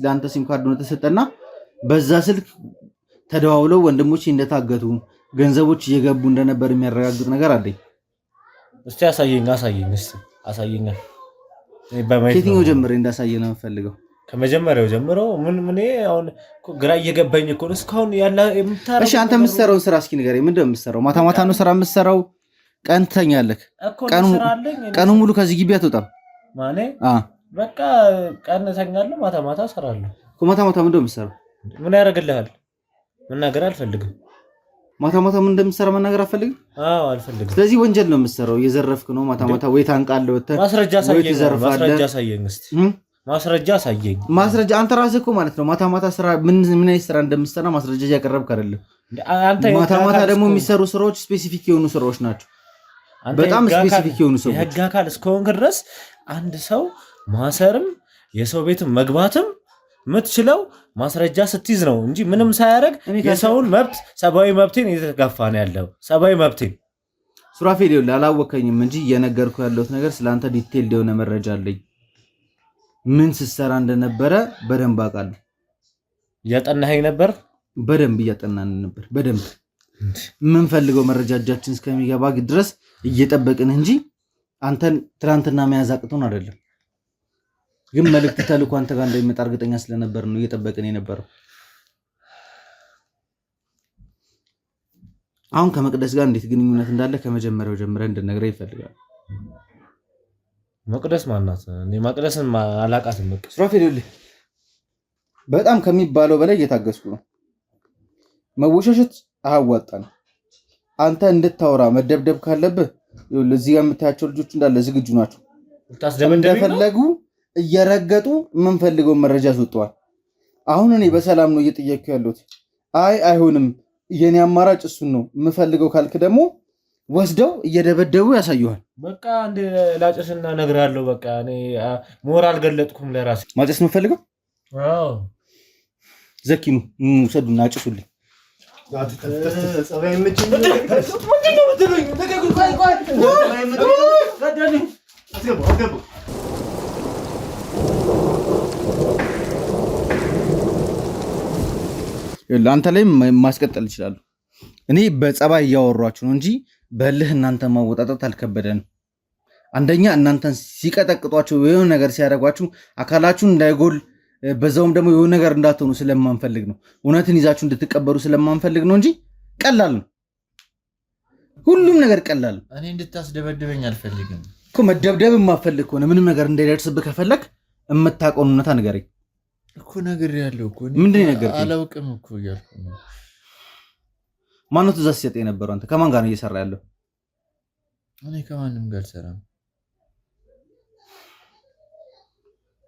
ለአንተ ሲም ካርድ ነው ተሰጠና በዛ ስልክ ተደዋውለው ወንድሞች እንደታገቱ ገንዘቦች እየገቡ እንደነበር የሚያረጋግጥ ነገር አለኝ። እስቲ አሳየኝ። እስቲ አሳየኝ። ከየትኛው ጀምሬ እንዳሳየህ ነው የምፈልገው? ከመጀመሪያው ጀምሮ ምን አሁን ግራ እየገባኝ እኮ ነው እስካሁን ያለ የምታረው። እሺ አንተ የምትሰራውን ስራ እስኪ ንገረኝ። ምንድን ነው የምትሰራው? ማታ ማታ ነው ስራ የምትሰራው? ቀን ትተኛለህ? ቀኑ ሙሉ ከዚህ ግቢ አትወጣም? ማኔ በቃ ቀን እተኛለሁ፣ ማታ ማታ እሰራለሁ። ማታ ማታ ምንድን ነው የምትሰራው? ምን ያደርግልሃል? መናገር አልፈልግም። ማታ ማታ ምን እንደምትሰራ መናገር አልፈልግም? አዎ አልፈልግም። ስለዚህ ወንጀል ነው የምትሰራው፣ እየዘረፍክ ነው። ማታ ማታ ወይ ታንቃለህ ወተህ ማስረጃ አሳየኝ እስቲ ማስረጃ አሳየኝ። ማስረጃ አንተ ራስህ እኮ ማለት ነው ማታ ማታ ስራ ምን አይነት ስራ እንደምትሰራ ማስረጃ እያቀረብክ አይደለም። ማታ ማታ ደግሞ የሚሰሩ ስራዎች ስፔሲፊክ የሆኑ ስራዎች ናቸው። በጣም ስፔሲፊክ የሆኑ ስራዎች። የህግ አካል እስከሆንክ ድረስ አንድ ሰው ማሰርም የሰው ቤትም መግባትም የምትችለው ማስረጃ ስትይዝ ነው እንጂ ምንም ሳያደርግ የሰውን መብት ሰብአዊ መብቴን እየተጋፋ ነው ያለው። ሰብአዊ መብቴን ሱራፌል ይኸውልህ አላወቀኝም እንጂ እየነገርኩ ያለሁት ነገር ስለአንተ ዲቴል የሆነ መረጃ አለኝ። ምን ስትሰራ እንደነበረ በደንብ አውቃለሁ። እያጠናኸኝ ነበር? በደንብ እያጠናን ነበር። በደንብ የምንፈልገው መረጃ እጃችን እስከሚገባ ድረስ እየጠበቅን እንጂ አንተን ትናንትና መያዝ አቅቶን አይደለም። ግን መልእክት ተልኮ አንተ ጋር እንደሚመጣ እርግጠኛ ስለነበር ነው እየጠበቅን የነበረው። አሁን ከመቅደስ ጋር እንዴት ግንኙነት እንዳለ ከመጀመሪያው ጀምረን እንድነግረኝ ይፈልጋል። መቅደስ ማናት? እኔ መቅደስን አላውቃትም። ሱራፌል በጣም ከሚባለው በላይ እየታገስኩ ነው። መወሻሸት አያዋጣም። አንተ እንድታወራ መደብደብ ካለብህ እዚህ ጋር የምታያቸው ልጆች እንዳለ ዝግጁ ናቸው። እንደፈለጉ እየረገጡ የምንፈልገውን መረጃ ያስወጣዋል። አሁን እኔ በሰላም ነው እየጠየቅኩ ያለሁት። አይሆንም፣ የኔ አማራጭ እሱን ነው የምፈልገው ካልክ ደግሞ ወስደው እየደበደቡ ያሳዩሃል። በቃ አንድ ላጨስና እነግርሃለሁ። በቃ እኔ ሞራል ገለጥኩም ለራሴ። ማጨስ የምፈልገው? አዎ ዘኪኑ ሰዱና አጭሱልኝ። አንተ ላይ ማስቀጠል ይችላሉ። እኔ በጸባይ እያወሯችሁ ነው እንጂ በልህ እናንተ ማወጣጣት አልከበደንም። አንደኛ እናንተን ሲቀጠቅጧችሁ የሆነ ነገር ሲያደርጓችሁ አካላችሁን እንዳይጎል በዛውም ደግሞ የሆነ ነገር እንዳትሆኑ ስለማንፈልግ ነው። እውነትን ይዛችሁ እንድትቀበሩ ስለማንፈልግ ነው እንጂ ቀላል ነው። ሁሉም ነገር ቀላል ነው። እኔ እንድታስደበድበኝ አልፈልግም እኮ። መደብደብ የማፈልግ ከሆነ ምንም ነገር እንዳይደርስብህ ከፈለግ የምታውቀውን እውነታ ንገረኝ እኮ። ነግሬሃለሁ እኮ። ምንድን ነው የነገርከኝ? አላውቅም እኮ እያልኩ ነው። ማነው ትእዛዝ ሲሰጥ የነበረው? አንተ ከማን ጋር ነው እየሰራ ያለው? እኔ ከማንም ጋር አልሰራም።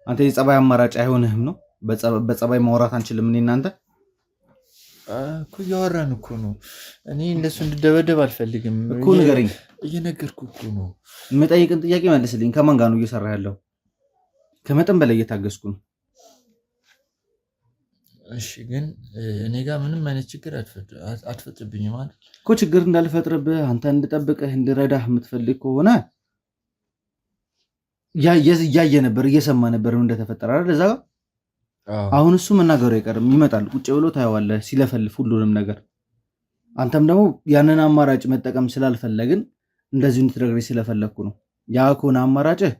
አንተ የጸባይ አማራጭ አይሆንህም ነው? በጸባይ ማውራት አንችልም እኔ እናንተ እኮ እያወራን እኮ ነው። እኔ እንደሱ እንድደበደብ አልፈልግም እኮ። ንገረኝ። እየነገርኩ እኮ ነው። የምጠይቅን ጥያቄ መልስልኝ። ከማን ጋር ነው እየሰራ ያለው? ከመጠን በላይ እየታገስኩ ነው። እሺ ግን እኔ ጋር ምንም አይነት ችግር አትፈጥርብኝም ማለት እኮ ችግር እንዳልፈጥርብህ አንተ እንድጠብቅህ እንድረዳህ የምትፈልግ ከሆነ እያየ ነበር እየሰማ ነበር እንደተፈጠረ አይደል እዛ ጋር። አሁን እሱ መናገሩ አይቀርም ይመጣል፣ ቁጭ ብሎ ታየዋለህ ሲለፈልፍ ሁሉንም ነገር። አንተም ደግሞ ያንን አማራጭ መጠቀም ስላልፈለግን እንደዚሁ እንድትነግረኝ ስለፈለግኩ ነው። ያ ከሆነ አማራጭህ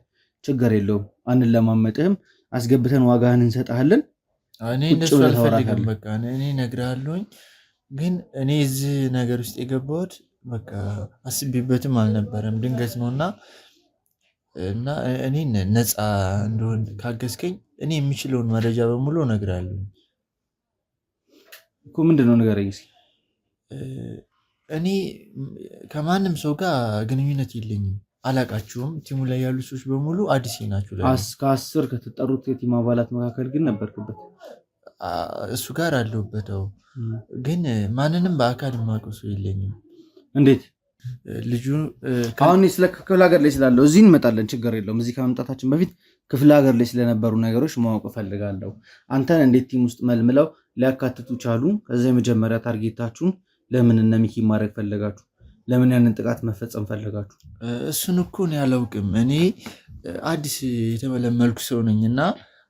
ችግር የለውም፣ አንለማመጥህም፣ አስገብተን ዋጋህን እንሰጥሃለን። እኔ እንደሱ አልፈልግም። በቃ እኔ እነግርሃለሁኝ። ግን እኔ እዚህ ነገር ውስጥ የገባሁት በቃ አስቤበትም አልነበረም፣ ድንገት ነውና እና እኔ ነፃ እንደሆን ካገዝከኝ እኔ የሚችለውን መረጃ በሙሉ እነግርሃለሁ እኮ። ምንድነው ንገረኝ እስኪ። እኔ ከማንም ሰው ጋር ግንኙነት የለኝም፣ አላቃችሁም። ቲሙ ላይ ያሉ ሰዎች በሙሉ አዲስ ናችሁ። ከ10 ከተጠሩት የቲም አባላት መካከል ግን ነበርክበት። እሱ ጋር አለሁበት። ግን ማንንም በአካል የማውቀው ሰው የለኝም። እንዴት ልጁ አሁን ስለ ክፍለ ሀገር ላይ ስላለው እዚህ እንመጣለን፣ ችግር የለውም። እዚህ ከመምጣታችን በፊት ክፍለ ሀገር ላይ ስለነበሩ ነገሮች ማወቅ እፈልጋለሁ። አንተን እንዴት ቲም ውስጥ መልምለው ሊያካትቱ ቻሉ? ከዛ የመጀመሪያ ታርጌታችሁን ለምን እነ ሚኪ ማድረግ ፈለጋችሁ? ለምን ያንን ጥቃት መፈጸም ፈለጋችሁ? እሱን እኮ እኔ አላውቅም። እኔ አዲስ የተመለመልኩ ሰው ነኝ እና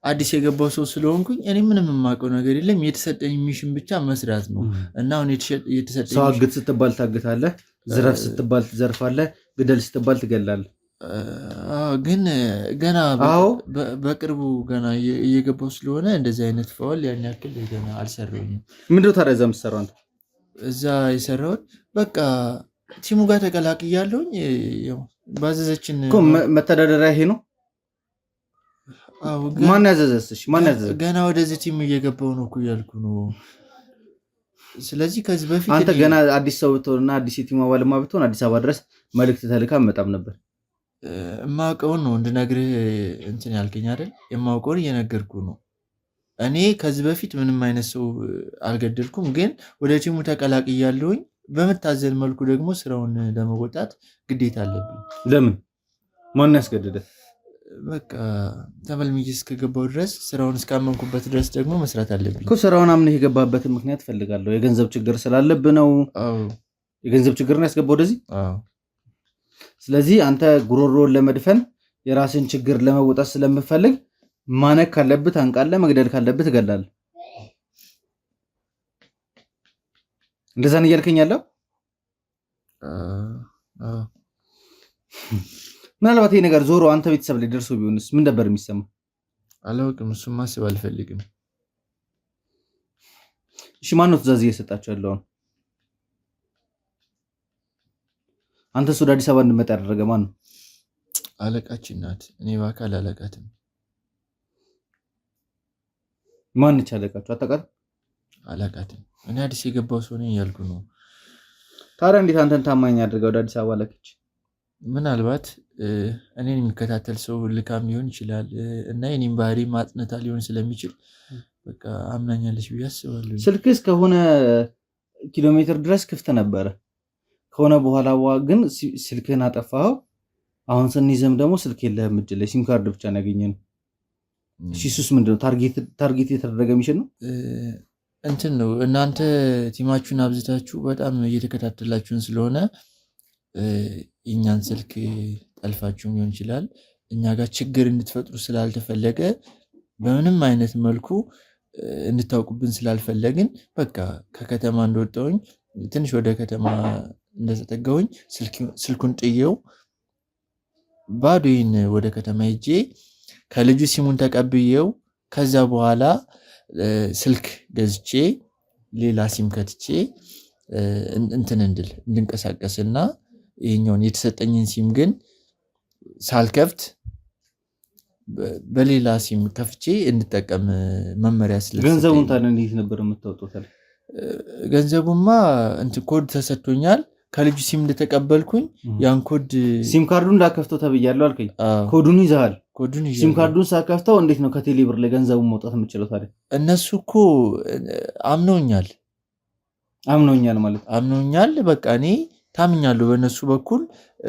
አዲስ የገባው ሰው ስለሆንኩኝ እኔ ምንም የማውቀው ነገር የለም። የተሰጠኝ ሚሽን ብቻ መስራት ነው እና አሁን የተሰጠኝ ሰው አግት ስትባል ታግታለህ፣ ዝረፍ ስትባል ትዘርፋለህ፣ ግደል ስትባል ትገላለህ። ግን ገና በቅርቡ ገና እየገባው ስለሆነ እንደዚህ አይነት ፈዋል ያን ያክል ገና አልሰራሁኝም። ምንድነው ታዲያ እዛ የምትሰራው አንተ? እዛ የሰራሁት በቃ ቲሙ ጋር ተቀላቅያለሁኝ። ባዘዘችን መተዳደሪያ ይሄ ነው። ማን ያዘዘሽ? ገና ወደዚህ ቲም እየገባው ነው እኮ እያልኩ ነው። ስለዚህ ከዚህ በፊት አንተ ገና አዲስ ሰው ብትሆንና አዲስ የቲም አባልማ ብትሆን አዲስ አበባ ድረስ መልዕክት ተልካ መጣም ነበር። የማውቀውን ነው እንድነግርህ እንትን ያልከኝ አይደል? የማውቀውን እየነገርኩ ነው። እኔ ከዚህ በፊት ምንም አይነት ሰው አልገደልኩም፣ ግን ወደ ቲሙ ተቀላቅያለሁኝ። በምታዘል መልኩ ደግሞ ስራውን ለመወጣት ግዴታ አለብኝ። ለምን? ማን ያስገደደ? በቃ ተመልምዬ እስከገባው ድረስ ስራውን እስካመንኩበት ድረስ ደግሞ መስራት አለብኝ እኮ። ስራውን አምነህ የገባበትን ምክንያት ፈልጋለሁ። የገንዘብ ችግር ስላለብህ ነው። የገንዘብ ችግር ነው ያስገባው ወደዚህ። ስለዚህ አንተ ጉሮሮን ለመድፈን የራስን ችግር ለመወጣት ስለምፈልግ ማነክ ካለብህ ታንቃለህ፣ መግደል ካለብህ ትገላለህ። እንደዛ ነው እያልከኝ ያለው? ምናልባት ይሄ ነገር ዞሮ አንተ ቤተሰብ ላይ ደርሶ ቢሆንስ ምን ነበር የሚሰማው? አላውቅም። እሱን ማሰብ አልፈልግም። እሺ ማን ነው ትእዛዝ እየሰጣቸው ያለው? አንተስ ወደ አዲስ አበባ እንድመጣ ያደረገ ማን ነው? አለቃችን ናት። እኔ በአካል አለቃትም። ማን ነች አለቃችሁ? አታውቃትም? አለቃትም። እኔ አዲስ የገባው ሰው ነኝ እያልኩ ነው። ታዲያ እንዴት አንተን ታማኝ አድርጋ ወደ አዲስ አበባ ላከች? ምናልባት እኔን የሚከታተል ሰው ልካም ሊሆን ይችላል እና የኔን ባህሪ ማጥነታ ሊሆን ስለሚችል በቃ አምናኛለች ብዬ አስባለሁ። ስልክህ እስከሆነ ኪሎ ሜትር ድረስ ክፍት ነበረ። ከሆነ በኋላ ግን ስልክህን አጠፋኸው። አሁን ስንይዘም ደግሞ ስልክ የለህም እጅ ላይ፣ ሲም ካርድ ብቻ ነው ያገኘነው። እሺ እሱስ ምንድነው? ታርጌት የተደረገ ሚሽን ነው እንትን ነው። እናንተ ቲማችሁን አብዝታችሁ በጣም እየተከታተላችሁን ስለሆነ የእኛን ስልክ ጠልፋችሁም ሊሆን ይችላል እኛ ጋር ችግር እንድትፈጥሩ ስላልተፈለገ በምንም አይነት መልኩ እንድታውቁብን ስላልፈለግን በቃ ከከተማ እንደወጣሁኝ ትንሽ ወደ ከተማ እንደተጠጋሁኝ ስልኩን ጥየው ባዶዬን ወደ ከተማ ሄጄ ከልጁ ሲሙን ተቀብዬው ከዛ በኋላ ስልክ ገዝቼ ሌላ ሲም ከትቼ እንትን እንድንቀሳቀስና ይሄኛውን የተሰጠኝን ሲም ግን ሳልከፍት በሌላ ሲም ከፍቼ እንድጠቀም መመሪያ ስለሰጠኝ። ገንዘቡን ታዲያ እንዴት ነበር የምታወጣው? ገንዘቡማ እንትን ኮድ ተሰጥቶኛል። ከልጁ ሲም እንደተቀበልኩኝ ያን ኮድ ሲም ካርዱን እንዳከፍተው ተብያለሁ አልከኝ። ኮዱን ይዘሃል። ሲም ካርዱን ሳከፍተው እንዴት ነው ከቴሌ ብር ላይ ገንዘቡን ማውጣት የምችለው ታዲያ? እነሱ እኮ አምነውኛል ማለት አምነውኛል። በቃ እኔ ታምኛለሁ። በእነሱ በኩል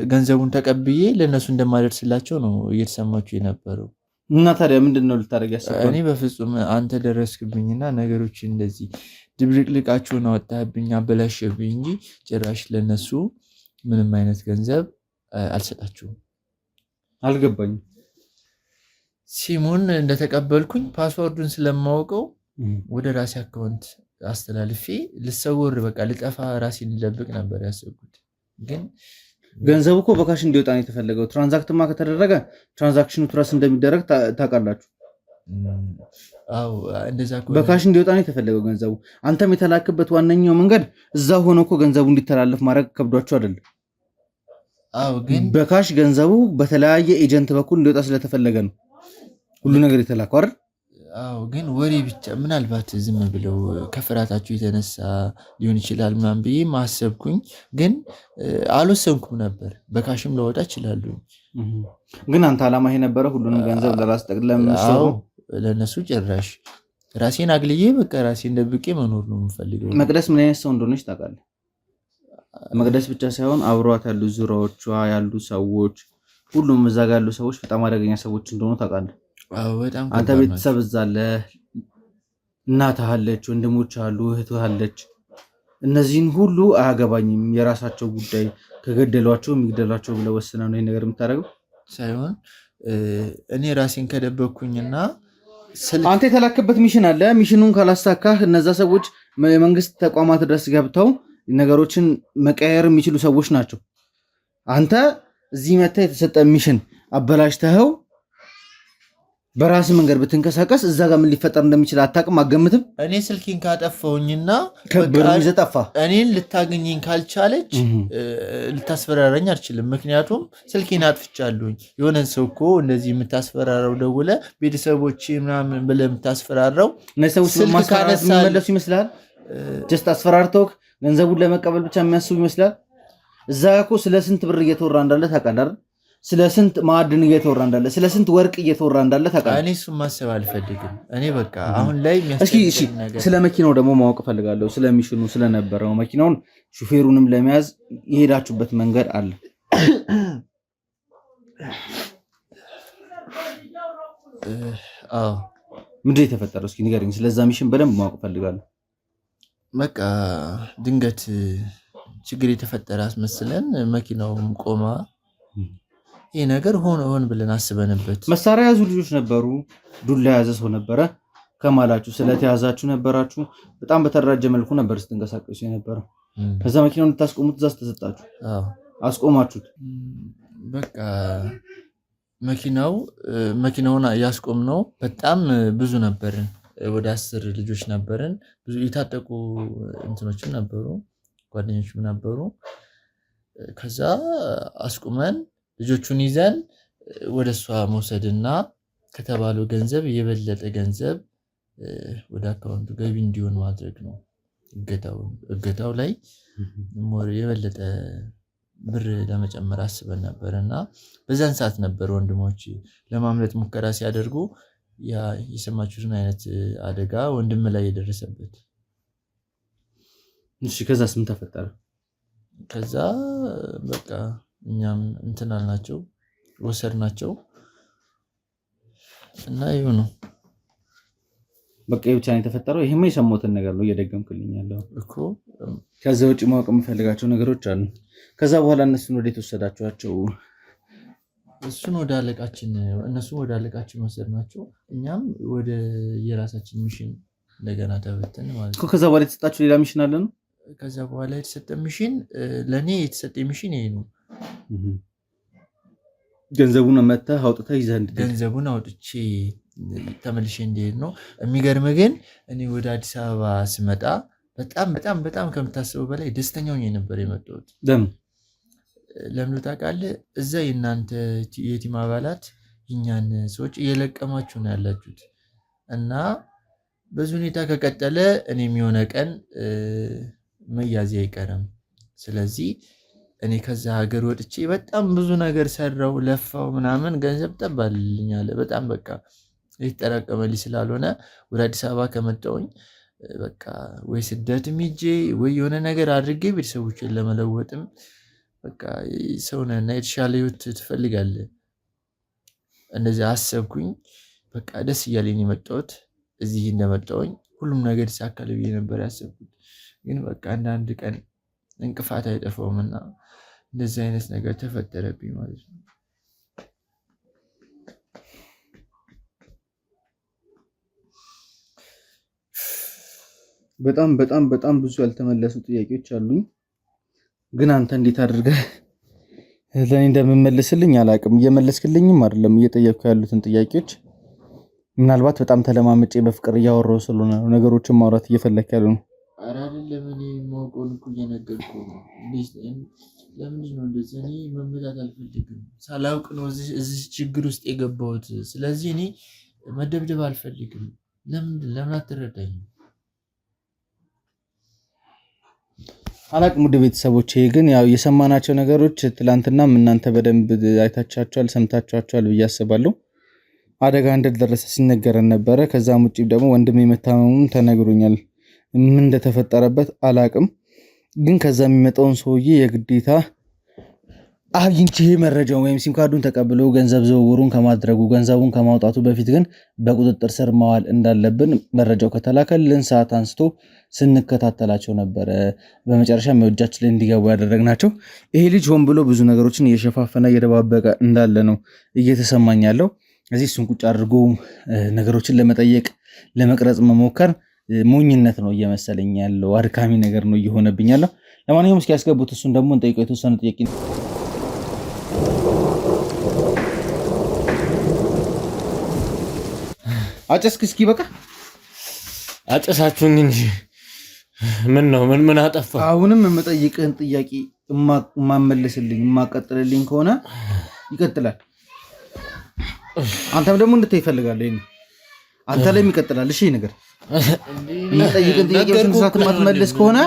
ገንዘቡን ተቀብዬ ለእነሱ እንደማደርስላቸው ነው እየተሰማችሁ የነበረው። እና ታዲያ ምንድን ነው ልታደርግ ያሰብከው? እኔ በፍጹም አንተ ደረስክብኝና ነገሮች እንደዚህ ድብልቅልቃቸውን አወጣህብኝ፣ አበላሸብኝ እንጂ ጭራሽ ለነሱ ምንም አይነት ገንዘብ አልሰጣችሁም። አልገባኝም። ሲሙን እንደተቀበልኩኝ ፓስወርዱን ስለማውቀው ወደ ራሴ አካውንት አስተላልፌ ልሰውር በቃ ልጠፋ ራሴን ልደብቅ ነበር ያሰብኩት። ግን ገንዘቡ እኮ በካሽ እንዲወጣ ነው የተፈለገው። ትራንዛክትማ ከተደረገ ትራንዛክሽኑ ትረስ እንደሚደረግ ታውቃላችሁ። አዎ እንደዛ በካሽ እንዲወጣ ነው የተፈለገው ገንዘቡ። አንተም የተላክበት ዋነኛው መንገድ እዛ ሆኖ እኮ ገንዘቡ እንዲተላለፍ ማድረግ ከብዷቸው አይደለም። አዎ ግን በካሽ ገንዘቡ በተለያየ ኤጀንት በኩል እንዲወጣ ስለተፈለገ ነው ሁሉ ነገር የተላከው አይደል? አዎ ግን ወሬ ብቻ ምናልባት ዝም ብለው ከፍራታቸው የተነሳ ሊሆን ይችላል ምናምን ብዬ ማሰብኩኝ። ግን አልወሰንኩም ነበር። በካሽም ለወጣ ይችላሉ። ግን አንተ ዓላማ የነበረ ሁሉንም ገንዘብ ለራስ ጠቅልለህ ለእነሱ ጭራሽ ራሴን አግልዬ በቃ ራሴን ደብቄ መኖር ነው የምፈልገው። መቅደስ ምን አይነት ሰው እንደሆነች ታውቃለህ? መቅደስ ብቻ ሳይሆን አብሯት ያሉ ዙሪያዎቿ ያሉ ሰዎች ሁሉም እዛ ጋር ያሉ ሰዎች በጣም አደገኛ ሰዎች እንደሆኑ ታውቃለህ። አንተ ቤተሰብ እዛ አለ፣ እናትህ አለች፣ ወንድሞች አሉ፣ እህትህ አለች። እነዚህን ሁሉ አያገባኝም የራሳቸው ጉዳይ ከገደሏቸው የሚገደሏቸው ብለህ ወስነህ ነው ይሄን ነገር የምታደርገው ሳይሆን እኔ ራሴን ከደበኩኝና አንተ የተላከበት ሚሽን አለ። ሚሽኑን ካላሳካህ እነዛ ሰዎች የመንግስት ተቋማት ድረስ ገብተው ነገሮችን መቀየር የሚችሉ ሰዎች ናቸው። አንተ እዚህ መተህ የተሰጠ ሚሽን አበላሽተኸው በራስ መንገድ ብትንቀሳቀስ እዛ ጋር ምን ሊፈጠር እንደሚችል አታውቅም፣ አገምትም። እኔ ስልኬን ካጠፋውኝና እኔን ልታገኘኝ ካልቻለች ልታስፈራረኝ አልችልም። ምክንያቱም ስልኬን አጥፍቻለሁኝ። የሆነን ሰው እኮ እንደዚህ የምታስፈራረው ደውለ ቤተሰቦች ምናምን ብለህ የምታስፈራረው እነዚህ ሰዎች ማስፈራራት የሚመለሱ ይመስላል። ጀስት አስፈራርተውክ ገንዘቡን ለመቀበል ብቻ የሚያስቡ ይመስላል። እዛ እኮ ስለ ስንት ብር እየተወራ እንዳለ ታውቃለህ። ስለ ስንት ማዕድን እየተወራ እንዳለ፣ ስለ ስንት ወርቅ እየተወራ እንዳለ ታውቃለህ። እኔ እሱን ማሰብ አልፈልግም። እኔ በቃ አሁን ላይ ስለ መኪናው ደግሞ ማወቅ ፈልጋለሁ። ስለሚሽኑ ስለነበረው መኪናውን ሹፌሩንም ለመያዝ የሄዳችሁበት መንገድ አለ? አዎ። ምንድን የተፈጠረው? እስኪ ንገረኝ። ስለዛ ሚሽን በደንብ ማወቅ ፈልጋለሁ። በቃ ድንገት ችግር የተፈጠረ አስመስለን መኪናውም ቆማ ይህ ነገር ሆን ብለን አስበንበት። መሳሪያ ያዙ ልጆች ነበሩ፣ ዱላ የያዘ ሰው ነበረ። ከማላችሁ ስለተያዛችሁ ነበራችሁ። በጣም በተደራጀ መልኩ ነበር ስትንቀሳቀሱ የነበረው። ከዛ መኪናውን ልታስቆሙት ትእዛዝ ተሰጣችሁ፣ አስቆማችሁት። በቃ መኪናውን ያስቆምነው በጣም ብዙ ነበርን፣ ወደ 10 ልጆች ነበርን። ብዙ የታጠቁ እንትኖችም ነበሩ፣ ጓደኞችም ነበሩ። ከዛ አስቁመን ልጆቹን ይዘን ወደ እሷ መውሰድና ከተባለው ገንዘብ የበለጠ ገንዘብ ወደ አካውንቱ ገቢ እንዲሆን ማድረግ ነው። እገታው ላይ የበለጠ ብር ለመጨመር አስበን ነበር እና በዛን ሰዓት ነበር ወንድሞች ለማምለጥ ሙከራ ሲያደርጉ የሰማችሁትን አይነት አደጋ ወንድም ላይ የደረሰበት። እሺ፣ ከዛስ ምን ተፈጠረ? ከዛ በቃ እኛም እንትን አልናቸው፣ ወሰድናቸው እና ይኸው ነው በቃ ብቻ ነው የተፈጠረው። ይሄማ የሰማሁትን ነገር ነው እየደገምክልኝ ያለው እኮ። ከዛ ውጭ ማወቅ የምፈልጋቸው ነገሮች አሉ። ከዛ በኋላ እነሱን ወዴት ወሰዳችኋቸው? እነሱን ወደ አለቃችን ወሰድናቸው። እኛም ወደ የራሳችን ሚሽን እንደገና ተበተን ማለት ነው። ከዛ በኋላ የተሰጣችሁ ሌላ ሚሽን አለ ነው? ከዛ በኋላ የተሰጠ ሚሽን ለእኔ የተሰጠ ሚሽን ይሄ ነው። ገንዘቡን መተህ አውጥተህ ይዘህ ገንዘቡን አውጥቼ ተመልሼ እንዲሄድ ነው። የሚገርም ግን እኔ ወደ አዲስ አበባ ስመጣ በጣም በጣም በጣም ከምታስበው በላይ ደስተኛ ሆኜ ነበር የመጣሁት። ለምን ታውቃለህ? እዛ የእናንተ የቲም አባላት እኛን ሰዎች እየለቀማችሁ ነው ያላችሁት እና በዚህ ሁኔታ ከቀጠለ እኔም የሆነ ቀን መያዜ አይቀርም። ስለዚህ እኔ ከዛ ሀገር ወጥቼ በጣም ብዙ ነገር ሰራው፣ ለፋው ምናምን ገንዘብ ጠባልልኛል። በጣም በቃ የተጠራቀመልኝ ስላልሆነ ወደ አዲስ አበባ ከመጣሁኝ በቃ ወይ ስደትም ሂጄ ወይ የሆነ ነገር አድርጌ ቤተሰቦችን ለመለወጥም በቃ ሰው ነህና የተሻለ ህይወት ትፈልጋለህ። እንደዚህ አሰብኩኝ። በቃ ደስ እያለኝ የመጣሁት እዚህ እንደመጣሁኝ ሁሉም ነገር ይሳካል ብዬ ነበር ያሰብኩት። ግን በቃ አንዳንድ ቀን እንቅፋት አይጠፋውምና እንደዚህ አይነት ነገር ተፈጠረብኝ ማለት ነው። በጣም በጣም በጣም ብዙ ያልተመለሱ ጥያቄዎች አሉኝ። ግን አንተ እንዴት አድርገህ ለኔ እንደምመልስልኝ አላውቅም። እየመለስክልኝም አይደለም እየጠየቅኩ ያሉትን ጥያቄዎች ምናልባት በጣም ተለማምጬ በፍቅር እያወራሁ ስለሆነ ነገሮችን ማውራት እየፈለክ ያለው ነው። ኧረ አይደለም፣ እኔ የማውቀውን እኮ እየነገርኩህ ነው። ለምንድን ነው እንደዚህ? እኔ መመታት አልፈልግም። ሳላውቅ ነው እዚህ ችግር ውስጥ የገባሁት። ስለዚህ እኔ መደብደብ አልፈልግም። ለምን አትረዳኝም? አላቅም። ውድ ቤተሰቦቼ ግን ያው የሰማናቸው ነገሮች ትላንትናም እናንተ በደንብ አይታቻቸዋል፣ ሰምታችኋቸዋል ብዬ አስባለሁ። አደጋ እንደደረሰ ሲነገረን ነበረ። ከዛም ውጭ ደግሞ ወንድም የመታመሙን ተነግሮኛል። ምን እንደተፈጠረበት አላቅም። ግን ከዛ የሚመጣውን ሰውዬ የግዴታ አግኝቼ መረጃውን ወይም ሲም ካርዱን ተቀብሎ ገንዘብ ዝውውሩን ከማድረጉ ገንዘቡን ከማውጣቱ በፊት ግን በቁጥጥር ስር ማዋል እንዳለብን መረጃው ከተላከልን ሰዓት አንስቶ ስንከታተላቸው ነበረ። በመጨረሻ እጃችን ላይ እንዲገቡ ያደረግናቸው። ይሄ ልጅ ሆን ብሎ ብዙ ነገሮችን እየሸፋፈነ እየደባበቀ እንዳለ ነው እየተሰማኝ ያለው። እዚህ እሱን ቁጭ አድርጎ ነገሮችን ለመጠየቅ ለመቅረጽ መሞከር ሞኝነት ነው እየመሰለኝ ያለው። አድካሚ ነገር ነው እየሆነብኝ ያለው። ለማንኛውም እስኪ ያስገቡት፣ እሱን ደግሞ እንጠይቀው። የተወሰነ ጥያቄ አጨስክ እስኪ በቃ አጨሳችሁኝ እንጂ ምን ነው ምን አጠፋ? አሁንም የምጠይቅህን ጥያቄ የማመልስልኝ የማቀጥልልኝ ከሆነ ይቀጥላል። አንተም ደግሞ እንድታይ ይፈልጋል። ይሄን አንተ ላይ ይቀጥላል። እሺ ነገር የምጠይቅህን ጥያቄ ስንት የማትመልስ ከሆነ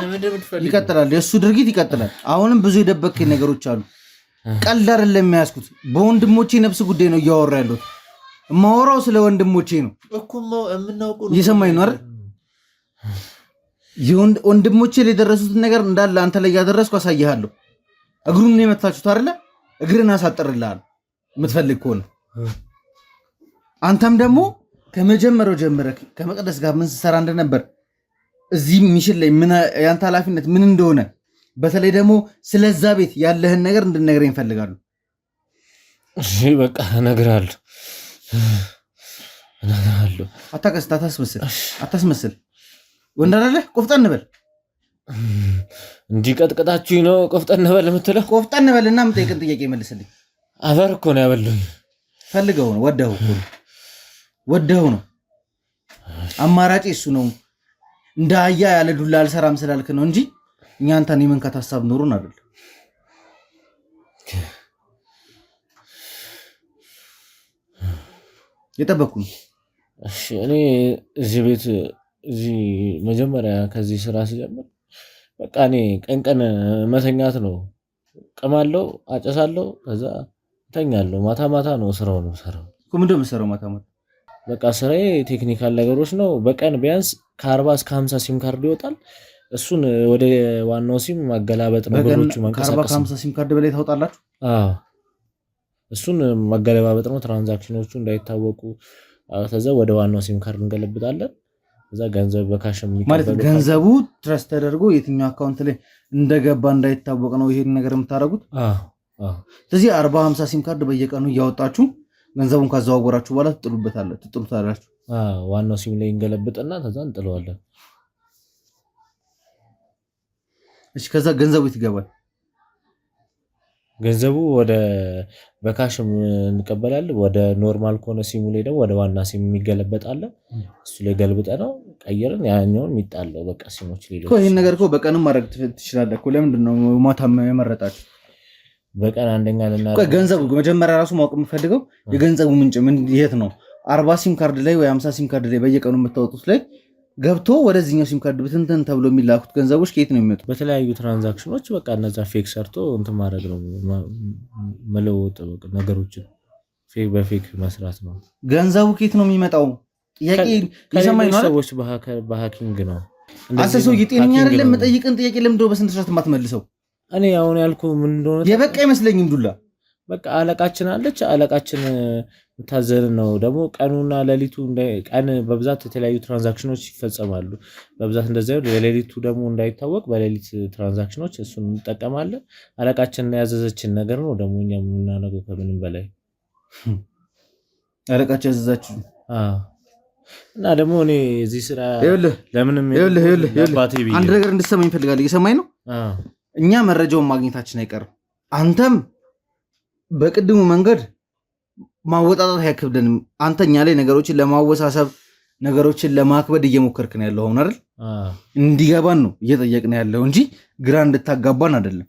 ይቀጥላል። የእሱ ድርጊት ይቀጥላል። አሁንም ብዙ የደበቅኝ ነገሮች አሉ። ቀልድ አይደለም የሚያስኩት። በወንድሞቼ ነፍስ ጉዳይ ነው እያወራ ያለሁት። ማወራው ስለ ወንድሞቼ ነው። እየሰማኝ ነው አይደል? ወንድሞቼ ላይ የደረሱትን ነገር እንዳለ አንተ ላይ ያደረስኩ አሳይሃለሁ። እግሩን ነው የመታችሁት አይደለ? እግርን አሳጥርልሃለሁ የምትፈልግ ከሆነ። አንተም ደግሞ ከመጀመሪያው ጀምረህ ከመቅደስ ጋር ምን ስትሰራ እንደነበር እዚህ ሚሽን ላይ ምን ያንተ ኃላፊነት ምን እንደሆነ በተለይ ደግሞ ስለዛ ቤት ያለህን ነገር እንድነግረኝ እፈልጋለሁ። እሺ በቃ እነግርሃለሁ። አታቀስታ፣ አታስመስል። ወንድ አይደለ? ቆፍጠን በል። እንዲህ ቀጥቅጣችሁኝ ነው ቆፍጠን በል የምትለው? ቆፍጠን በልና የምጠይቅን ጥያቄ መልስልኝ። አፈር እኮ ነው ያበሉኝ። ፈልገው ነው ወደው ነው። አማራጭ እሱ ነው። እንደ አህያ ያለ ዱላ አልሰራም ስላልክ ነው እንጂ እኛ አንተን የመንካት ሀሳብ ኖሮን አይደል። የጠበቅኩ ነው። እሺ እኔ እዚህ ቤት እዚህ መጀመሪያ ከዚህ ስራ ሲጀምር በቃ እኔ ቀን መተኛት ነው። ቅማለሁ፣ አጨሳለሁ፣ ከዛ ተኛለሁ። ማታ ነው ስራው ነው ሰራው። ምንድን ነው የምትሰራው ማታ? በቃ ስራዬ ቴክኒካል ነገሮች ነው። በቀን ቢያንስ ከ40 እስከ 50 ሲም ካርድ ይወጣል። እሱን ወደ ዋናው ሲም ማገላበጥ ነገሮች ማንቀሳቀስ። ከ50 ሲም ካርድ በላይ ታወጣላችሁ? አዎ እሱን ማገለባበጥ ነው። ትራንዛክሽኖቹ እንዳይታወቁ ከዛ ወደ ዋናው ሲም ካርድ እንገለብጣለን። ከዛ ገንዘብ በካሽ ማለት ገንዘቡ ትረስት ተደርጎ የትኛው አካውንት ላይ እንደገባ እንዳይታወቅ ነው ይሄን ነገር የምታደርጉት? ስለዚህ 40-50 ሲም ካርድ በየቀኑ እያወጣችሁ ገንዘቡን ካዘዋወራችሁ በኋላ ትጥሉታላችሁ። ዋናው ሲም ላይ እንገለብጥና ከዛ እንጥለዋለን። እሺ ከዛ ገንዘቡ ይገባል። ገንዘቡ ወደ በካሽ እንቀበላለን። ወደ ኖርማል ከሆነ ሲሙ ላይ ደግሞ ወደ ዋና ሲም የሚገለበጣል። እሱ ላይ ገልብጠ ነው ቀይረን ያኛውን የሚጣለው በቃ ሲሞች ሊሉ እኮ ይሄን ነገር እኮ በቀንም ማድረግ ትችላለህ እኮ። ለምንድን ነው ማታም የመረጣችሁ? በቀን አንደኛ ገንዘቡ መጀመሪያ ራሱ ማወቅ የምፈልገው የገንዘቡ ምንጭ ምን የት ነው? 40 ሲም ካርድ ላይ ወይ 50 ሲም ካርድ ላይ በየቀኑ የምታወጡት ላይ ገብቶ ወደዚህኛው ሲም ካርድ ብትንትን ተብሎ የሚላኩት ገንዘቦች ከየት ነው የሚመጡት? በተለያዩ ትራንዛክሽኖች በቃ እነዛ ፌክ ሰርቶ እንትን ማድረግ ነው፣ መለወጥ ነገሮችን ፌክ በፌክ መስራት ነው። ገንዘቡ ከየት ነው የሚመጣው? ጥያቄ ይሰማኝ ነው። ሰዎች በሃኪንግ ነው። አንተ ሰው ጤነኛ አይደለም። የምጠይቅን ጥያቄ ለምንድን ነው በስንት ሰዓት የማትመልሰው? እኔ አሁን ያልኩህ ምን እንደሆነ የበቃ አይመስለኝም። ዱላ በቃ አለቃችን አለች። አለቃችን ታዘን ነው ደግሞ ቀኑና ሌሊቱ ቀን በብዛት የተለያዩ ትራንዛክሽኖች ይፈጸማሉ። በብዛት እንደዚያ ለሌሊቱ ደግሞ እንዳይታወቅ በሌሊት ትራንዛክሽኖች እሱን እንጠቀማለን። አለቃችን ያዘዘችን ነገር ነው ደግሞ እኛ የምናደርገው ከምንም በላይ አለቃችን ያዘዛችሁ እና ደግሞ እኔ እዚህ ስራ ለምንም አንድ ነገር እንድትሰማኝ እፈልጋለሁ። እየሰማኝ ነው? እኛ መረጃውን ማግኘታችን አይቀርም። አንተም በቅድሙ መንገድ ማወጣጣት አይከብደንም። አንተ እኛ ላይ ነገሮችን ለማወሳሰብ ነገሮችን ለማክበድ እየሞከርክ ነው ያለው አይደል? እንዲገባን ነው እየጠየቅን ያለው እንጂ ግራ እንድታጋባን አይደለም።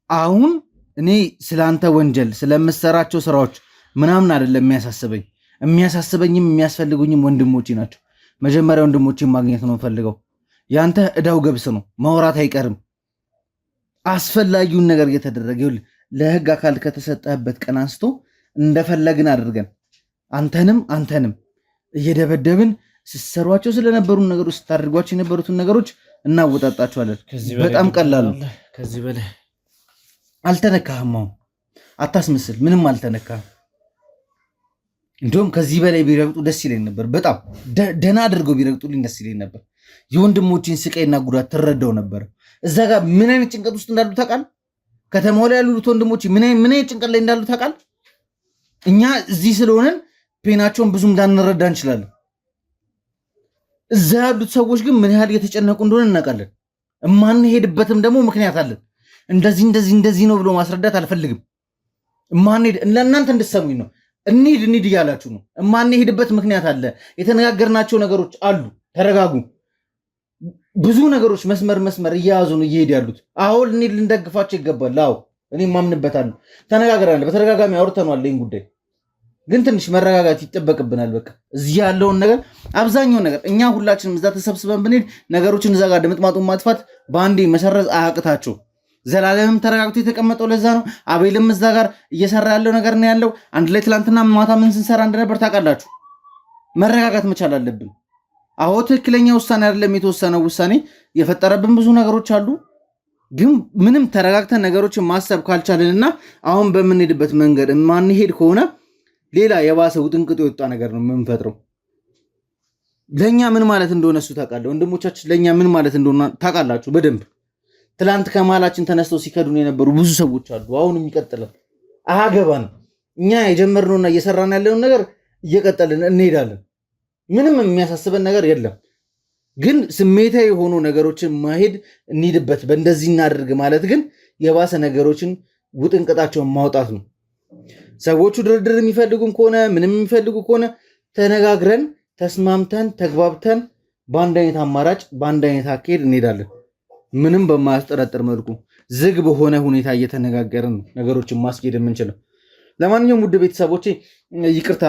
አሁን እኔ ስለአንተ ወንጀል ስለምሰራቸው ስራዎች ምናምን አይደለም የሚያሳስበኝም የሚያስፈልጉኝም ወንድሞቼ ናቸው። መጀመሪያ ወንድሞቼን ማግኘት ነው ፈልገው። ያንተ እዳው ገብስ ነው፣ ማውራት አይቀርም። አስፈላጊውን ነገር እየተደረገ ለህግ አካል ከተሰጠህበት ቀን አንስቶ እንደፈለግን አድርገን አንተንም እየደበደብን ስትሰሯቸው ስለነበሩ ነገሮች ስታደርጓቸው የነበሩትን ነገሮች እናወጣጣቸዋለን። በጣም ቀላል ነው። ከዚህ በላይ አልተነካህም። አሁን አታስመስል፣ ምንም አልተነካህም። እንዲሁም ከዚህ በላይ ቢረግጡ ደስ ይለኝ ነበር። በጣም ደህና አድርገው ቢረግጡልኝ ደስ ይለኝ ነበር። የወንድሞችን ስቃይና ጉዳት ትረዳው ነበር። እዛ ጋር ምን አይነት ጭንቀት ውስጥ እንዳሉ ታውቃለህ? ከተማው ላይ ያሉት ወንድሞች ምን አይነት ጭንቀት ላይ እንዳሉ ታውቃለህ? እኛ እዚህ ስለሆነን ፔናቸውን ብዙም እንዳንረዳ እንችላለን። እዛ ያሉት ሰዎች ግን ምን ያህል እየተጨነቁ እንደሆነ እናውቃለን። እማንሄድበትም ደግሞ ምክንያት አለን። እንደዚህ ነው ብሎ ማስረዳት አልፈልግም። ለእናንተ እንድትሰሙኝ ነው። እንሂድ እያላችሁ ነው። እማንሄድበት ምክንያት አለ። የተነጋገርናቸው ነገሮች አሉ። ተረጋጉ። ብዙ ነገሮች መስመር እየያዙ ነው እየሄድ ያሉት። አሁን እንሂድ፣ ልንደግፋቸው ይገባል። አዎ እኔ ማምንበታለሁ። ተነጋግረናል፣ በተደጋጋሚ አውርተናል። ይህን ጉዳይ ግን ትንሽ መረጋጋት ይጠበቅብናል። በቃ እዚህ ያለውን ነገር አብዛኛውን ነገር እኛ ሁላችንም እዛ ተሰብስበን ብንሄድ ነገሮችን እዛ ጋር ድምጥማጡን ማጥፋት በአንዴ መሰረዝ አያቅታቸው። ዘላለምም ተረጋግቶ የተቀመጠው ለዛ ነው። አቤልም እዛ ጋር እየሰራ ያለው ነገር ነው ያለው። አንድ ላይ ትላንትና ማታ ምን ስንሰራ እንደነበር ታውቃላችሁ። መረጋጋት መቻል አለብን። አዎ ትክክለኛ ውሳኔ አይደለም የተወሰነው ውሳኔ፣ የፈጠረብን ብዙ ነገሮች አሉ። ግን ምንም ተረጋግተን ነገሮችን ማሰብ ካልቻልንና አሁን በምንሄድበት መንገድ ማንሄድ ከሆነ ሌላ የባሰ ውጥንቅጥ የወጣ ነገር ነው የምንፈጥረው። ለእኛ ምን ማለት እንደሆነ እሱ ታውቃለህ። ወንድሞቻችን ለእኛ ምን ማለት እንደሆነ ታውቃላችሁ በደንብ። ትላንት ከመሃላችን ተነስተው ሲከዱን የነበሩ ብዙ ሰዎች አሉ። አሁንም ይቀጥላል። አያገባን። እኛ የጀመርነውና እየሰራን ያለውን ነገር እየቀጠልን እንሄዳለን። ምንም የሚያሳስበን ነገር የለም። ግን ስሜታዊ የሆኑ ነገሮችን ማሄድ እንሂድበት፣ በእንደዚህ እናድርግ ማለት ግን የባሰ ነገሮችን ውጥንቅጣቸውን ማውጣት ነው። ሰዎቹ ድርድር የሚፈልጉም ከሆነ ምንም የሚፈልጉ ከሆነ ተነጋግረን ተስማምተን ተግባብተን በአንድ አይነት አማራጭ በአንድ አይነት አካሄድ እንሄዳለን። ምንም በማያስጠረጥር መልኩ ዝግ በሆነ ሁኔታ እየተነጋገርን ነገሮችን ማስኬድ የምንችለው። ለማንኛውም ውድ ቤተሰቦቼ ይቅርታ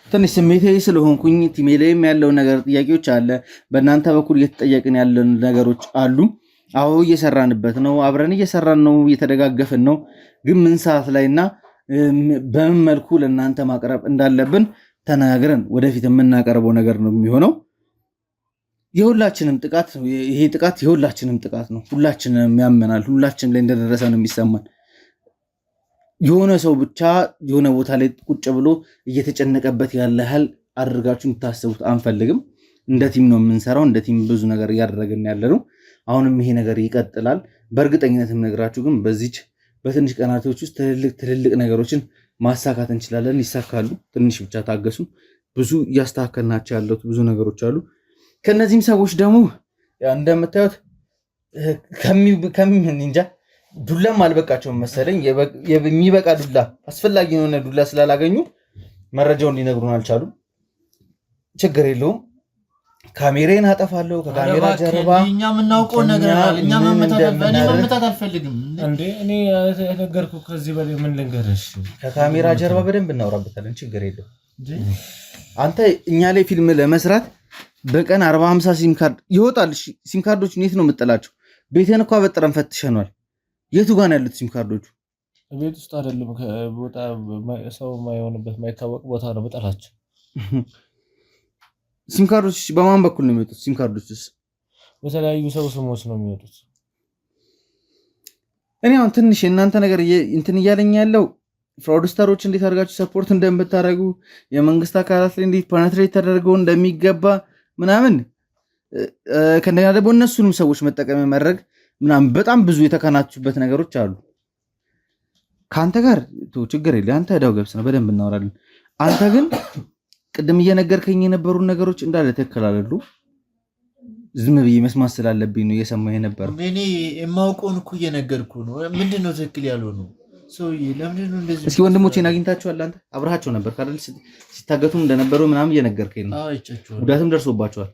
ትንሽ ስሜታዊ ስለሆንኩኝ ቲሜ ላይም ያለው ነገር ጥያቄዎች አለ። በእናንተ በኩል እየተጠየቅን ያለን ነገሮች አሉ። አዎ እየሰራንበት ነው፣ አብረን እየሰራን ነው፣ እየተደጋገፍን ነው። ግን ምን ሰዓት ላይና በምን መልኩ ለእናንተ ማቅረብ እንዳለብን ተናግረን ወደፊት የምናቀርበው ነገር ነው የሚሆነው። የሁላችንም ጥቃት ይሄ ጥቃት የሁላችንም ጥቃት ነው። ሁላችንም ያመናል። ሁላችንም ላይ እንደደረሰ ነው የሚሰማን። የሆነ ሰው ብቻ የሆነ ቦታ ላይ ቁጭ ብሎ እየተጨነቀበት ያለ ያህል አድርጋችሁ እንድታስቡት አንፈልግም። እንደ ቲም ነው የምንሰራው። እንደ ቲም ብዙ ነገር እያደረግን ያለ ነው። አሁንም ይሄ ነገር ይቀጥላል። በእርግጠኝነት የምነግራችሁ ግን በዚች በትንሽ ቀናቶች ውስጥ ትልልቅ ነገሮችን ማሳካት እንችላለን። ይሳካሉ። ትንሽ ብቻ ታገሱ። ብዙ እያስተካከልናቸው ያሉት ብዙ ነገሮች አሉ። ከነዚህም ሰዎች ደግሞ እንደምታዩት እንጃ ዱላም አልበቃቸውም መሰለኝ። የሚበቃ ዱላ አስፈላጊ የሆነ ዱላ ስላላገኙ መረጃውን ሊነግሩን አልቻሉም። ችግር የለውም። ካሜራን አጠፋለሁ። ከካሜራ ጀርባ እኛ የምናውቀው ነገር አለ። እኛ መመታት አልፈልግም እንዴ እኔ ነገርኩህ። ከዚህ በላይ ምን ልንገርሽ? ከካሜራ ጀርባ በደንብ እናወራበታለን። ችግር የለውም። አንተ እኛ ላይ ፊልም ለመስራት በቀን 40-50 ሲም ካርድ ይወጣል። ሲም ካርዶች የት ነው የምጥላቸው? ቤቴን እኮ አበጥረን ፈትሸኗል። የቱ ጋር ነው ያሉት ሲም ካርዶቹ? ቤት ውስጥ አይደለም፣ ቦታ ሰው የማይሆንበት የማይታወቅ ቦታ ነው የምጥላቸው። ሲም ካርዶች በማን በኩል ነው የሚወጡት? ሲም ካርዶችስ በተለያዩ ሰው ስሞች ነው የሚወጡት። እኔ አሁን ትንሽ የእናንተ ነገር እንትን እያለኝ ያለው ፍራውድስተሮች እንዴት አድርጋችሁ ሰፖርት እንደምታደርጉ የመንግስት አካላት ላይ እንዴት ፐነትሬት ተደርገው እንደሚገባ ምናምን ከእንደገና ደግሞ እነሱንም ሰዎች መጠቀም ማድረግ ምናምን በጣም ብዙ የተከናችሁበት ነገሮች አሉ። ከአንተ ጋር ችግር የለ አንተ ዳው ገብስ ነው በደንብ እናወራለን። አንተ ግን ቅድም እየነገርከኝ የነበሩ ነገሮች እንዳለ ትክክል አይደሉ። ዝም ብዬ መስማት ስላለብኝ ነው እየሰማሁ የነበረው። እኔ የማውቀውን እኮ እየነገርኩ ነው። ምንድነው ትክክል ያልሆነው? ሰውዬ ለምንድን ነው እንደዚህ? እስኪ ወንድሞቼን አግኝታችኋል? አንተ አብረሃቸው ነበር አይደል? ሲታገቱም እንደነበሩ ምናምን እየነገርከኝ ነው። ጉዳትም ደርሶባቸዋል።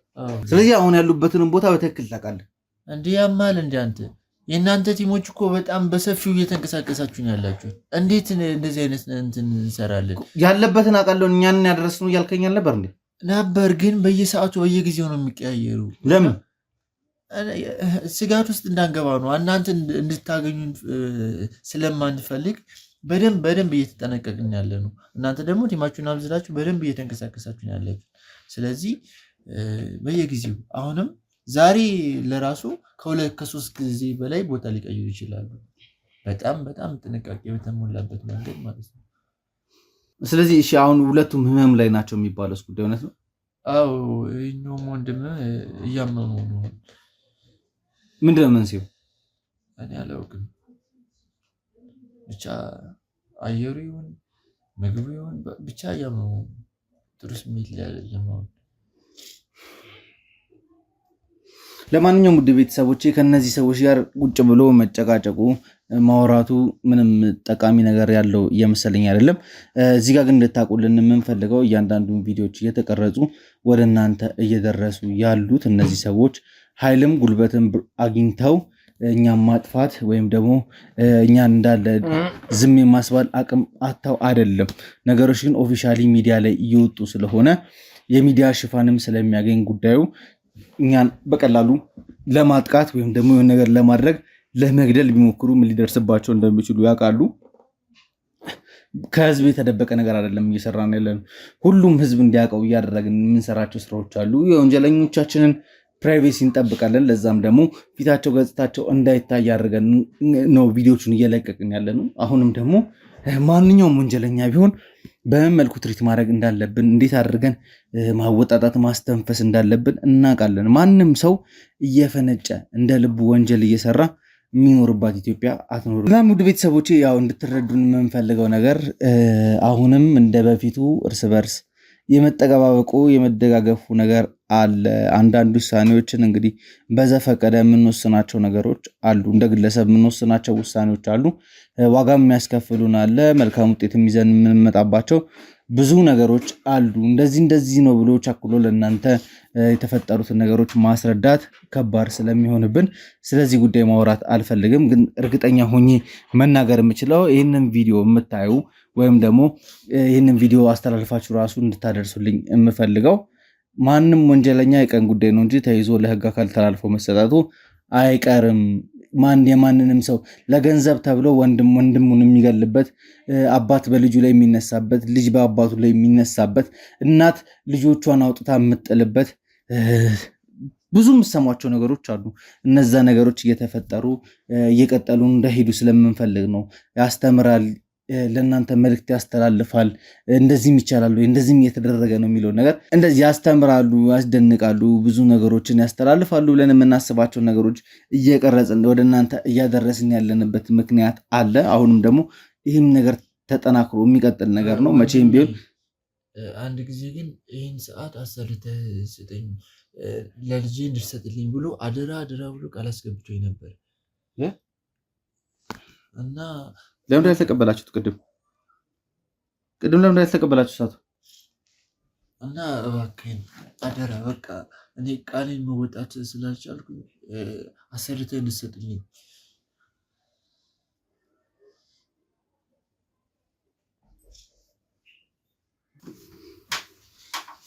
ስለዚህ አሁን ያሉበትንም ቦታ በትክክል ታውቃለህ። እንዴ ያማል እንዴ አንተ የእናንተ ቲሞች እኮ በጣም በሰፊው እየተንቀሳቀሳችሁ ነው ያላችሁት። እንዴት እንደዚህ አይነት እንትን እንሰራለን? ያለበትን አውቃለሁ እኛን ያደረስነው እያልከኝ አልነበር እንዴ? ነበር፣ ግን በየሰዓቱ በየጊዜው ነው የሚቀያየሩ። ለምን? ስጋት ውስጥ እንዳንገባ ነው። እናንተ እንድታገኙ ስለማንፈልግ በደንብ እየተጠነቀቅን ያለ ነው። እናንተ ደግሞ ቲማችሁን አብዝላችሁ በደንብ እየተንቀሳቀሳችሁ ያላችሁ። ስለዚህ በየጊዜው አሁንም ዛሬ ለራሱ ከ2-3 ጊዜ በላይ ቦታ ሊቀይሩ ይችላሉ። በጣም ጥንቃቄ በተሞላበት መንገድ ማለት ነው። ስለዚህ እሺ፣ አሁን ሁለቱም ህመም ላይ ናቸው የሚባለው ጉዳይ እውነት ነው? አዎ፣ እኛም ወንድም እያመኑ ነው። ምንድነው መንስኤው? እኔ አላውቅም። ብቻ አየሩ ይሁን ምግቡ ይሁን ብቻ እያመኑ ጥሩ ስሜት ላይ አይደለም አሁን። ለማንኛውም ውድ ቤተሰቦቼ ከነዚህ ሰዎች ጋር ቁጭ ብሎ መጨቃጨቁ ማውራቱ ምንም ጠቃሚ ነገር ያለው እየመሰለኝ አይደለም። እዚህ ጋር ግን እንድታውቁልን የምንፈልገው እያንዳንዱን ቪዲዮዎች እየተቀረጹ ወደ እናንተ እየደረሱ ያሉት እነዚህ ሰዎች ኃይልም ጉልበትም አግኝተው እኛን ማጥፋት ወይም ደግሞ እኛን እንዳለ ዝም የማስባል አቅም አጥተው አይደለም። ነገሮች ግን ኦፊሻሊ ሚዲያ ላይ እየወጡ ስለሆነ የሚዲያ ሽፋንም ስለሚያገኝ ጉዳዩ እኛን በቀላሉ ለማጥቃት ወይም ደግሞ የሆነ ነገር ለማድረግ ለመግደል ቢሞክሩ ምን ሊደርስባቸው እንደሚችሉ ያውቃሉ። ከህዝብ የተደበቀ ነገር አይደለም እየሰራን ያለን። ሁሉም ህዝብ እንዲያውቀው እያደረግን የምንሰራቸው ስራዎች አሉ። የወንጀለኞቻችንን ፕራይቬሲ እንጠብቃለን። ለዛም ደግሞ ፊታቸው ገጽታቸው እንዳይታይ አድርገን ነው ቪዲዮቹን እየለቀቅን ያለ ነው። አሁንም ደግሞ ማንኛውም ወንጀለኛ ቢሆን በምን መልኩ ትሪት ማድረግ እንዳለብን፣ እንዴት አድርገን ማወጣጣት ማስተንፈስ እንዳለብን እናውቃለን። ማንም ሰው እየፈነጨ እንደ ልቡ ወንጀል እየሰራ የሚኖርባት ኢትዮጵያ አትኖርም። እና ውድ ቤተሰቦቼ ያው እንድትረዱን የምንፈልገው ነገር አሁንም እንደ በፊቱ እርስ በርስ የመጠጋበቁ የመደጋገፉ ነገር አለ። አንዳንድ ውሳኔዎችን እንግዲህ በዘፈቀደ የምንወስናቸው ነገሮች አሉ። እንደ ግለሰብ የምንወስናቸው ውሳኔዎች አሉ። ዋጋም የሚያስከፍሉን አለ። መልካም ውጤት ይዘን የምንመጣባቸው ብዙ ነገሮች አሉ። እንደዚህ ነው ብሎ ቸኩሎ ለእናንተ የተፈጠሩትን ነገሮች ማስረዳት ከባድ ስለሚሆንብን ስለዚህ ጉዳይ ማውራት አልፈልግም። ግን እርግጠኛ ሆኜ መናገር የምችለው ይህንን ቪዲዮ የምታዩ ወይም ደግሞ ይህንን ቪዲዮ አስተላልፋችሁ ራሱ እንድታደርሱልኝ የምፈልገው ማንም ወንጀለኛ የቀን ጉዳይ ነው እንጂ ተይዞ ለህግ አካል ተላልፎ መሰጣቱ አይቀርም። የማንንም ሰው ለገንዘብ ተብሎ ወንድሙን የሚገልበት፣ አባት በልጁ ላይ የሚነሳበት፣ ልጅ በአባቱ ላይ የሚነሳበት፣ እናት ልጆቿን አውጥታ የምጥልበት ብዙ የምሰሟቸው ነገሮች አሉ። እነዛ ነገሮች እየተፈጠሩ እየቀጠሉ እንደሄዱ ስለምንፈልግ ነው። ያስተምራል፣ ለእናንተ መልእክት ያስተላልፋል። እንደዚህም ይቻላል ወይ እንደዚህም እየተደረገ ነው የሚለው ነገር እንደዚህ ያስተምራሉ፣ ያስደንቃሉ፣ ብዙ ነገሮችን ያስተላልፋሉ ብለን የምናስባቸው ነገሮች እየቀረጽን ወደ እናንተ እያደረስን ያለንበት ምክንያት አለ። አሁንም ደግሞ ይህም ነገር ተጠናክሮ የሚቀጥል ነገር ነው መቼም ቢሆን። አንድ ጊዜ ግን ይህን ሰዓት አሰርተህ ስጠኝ ለልጄ እንድትሰጥልኝ ብሎ አደራ ብሎ ቃል አስገብቶኝ ነበር እና ለምን ያልተቀበላችሁት? ቅድም ለምን ያልተቀበላችሁ ሰዓቱ እና እባክህን አደራ በቃ እኔ ቃሌን መወጣት ስላልቻልኩ አሰርተህ እንድትሰጥልኝ።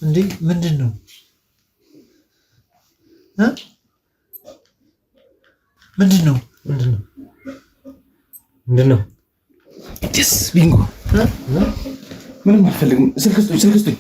እንዴ ምንድን ነው? ቢንጎ ምንም አልፈልግም። ስልክ ስጡኝ።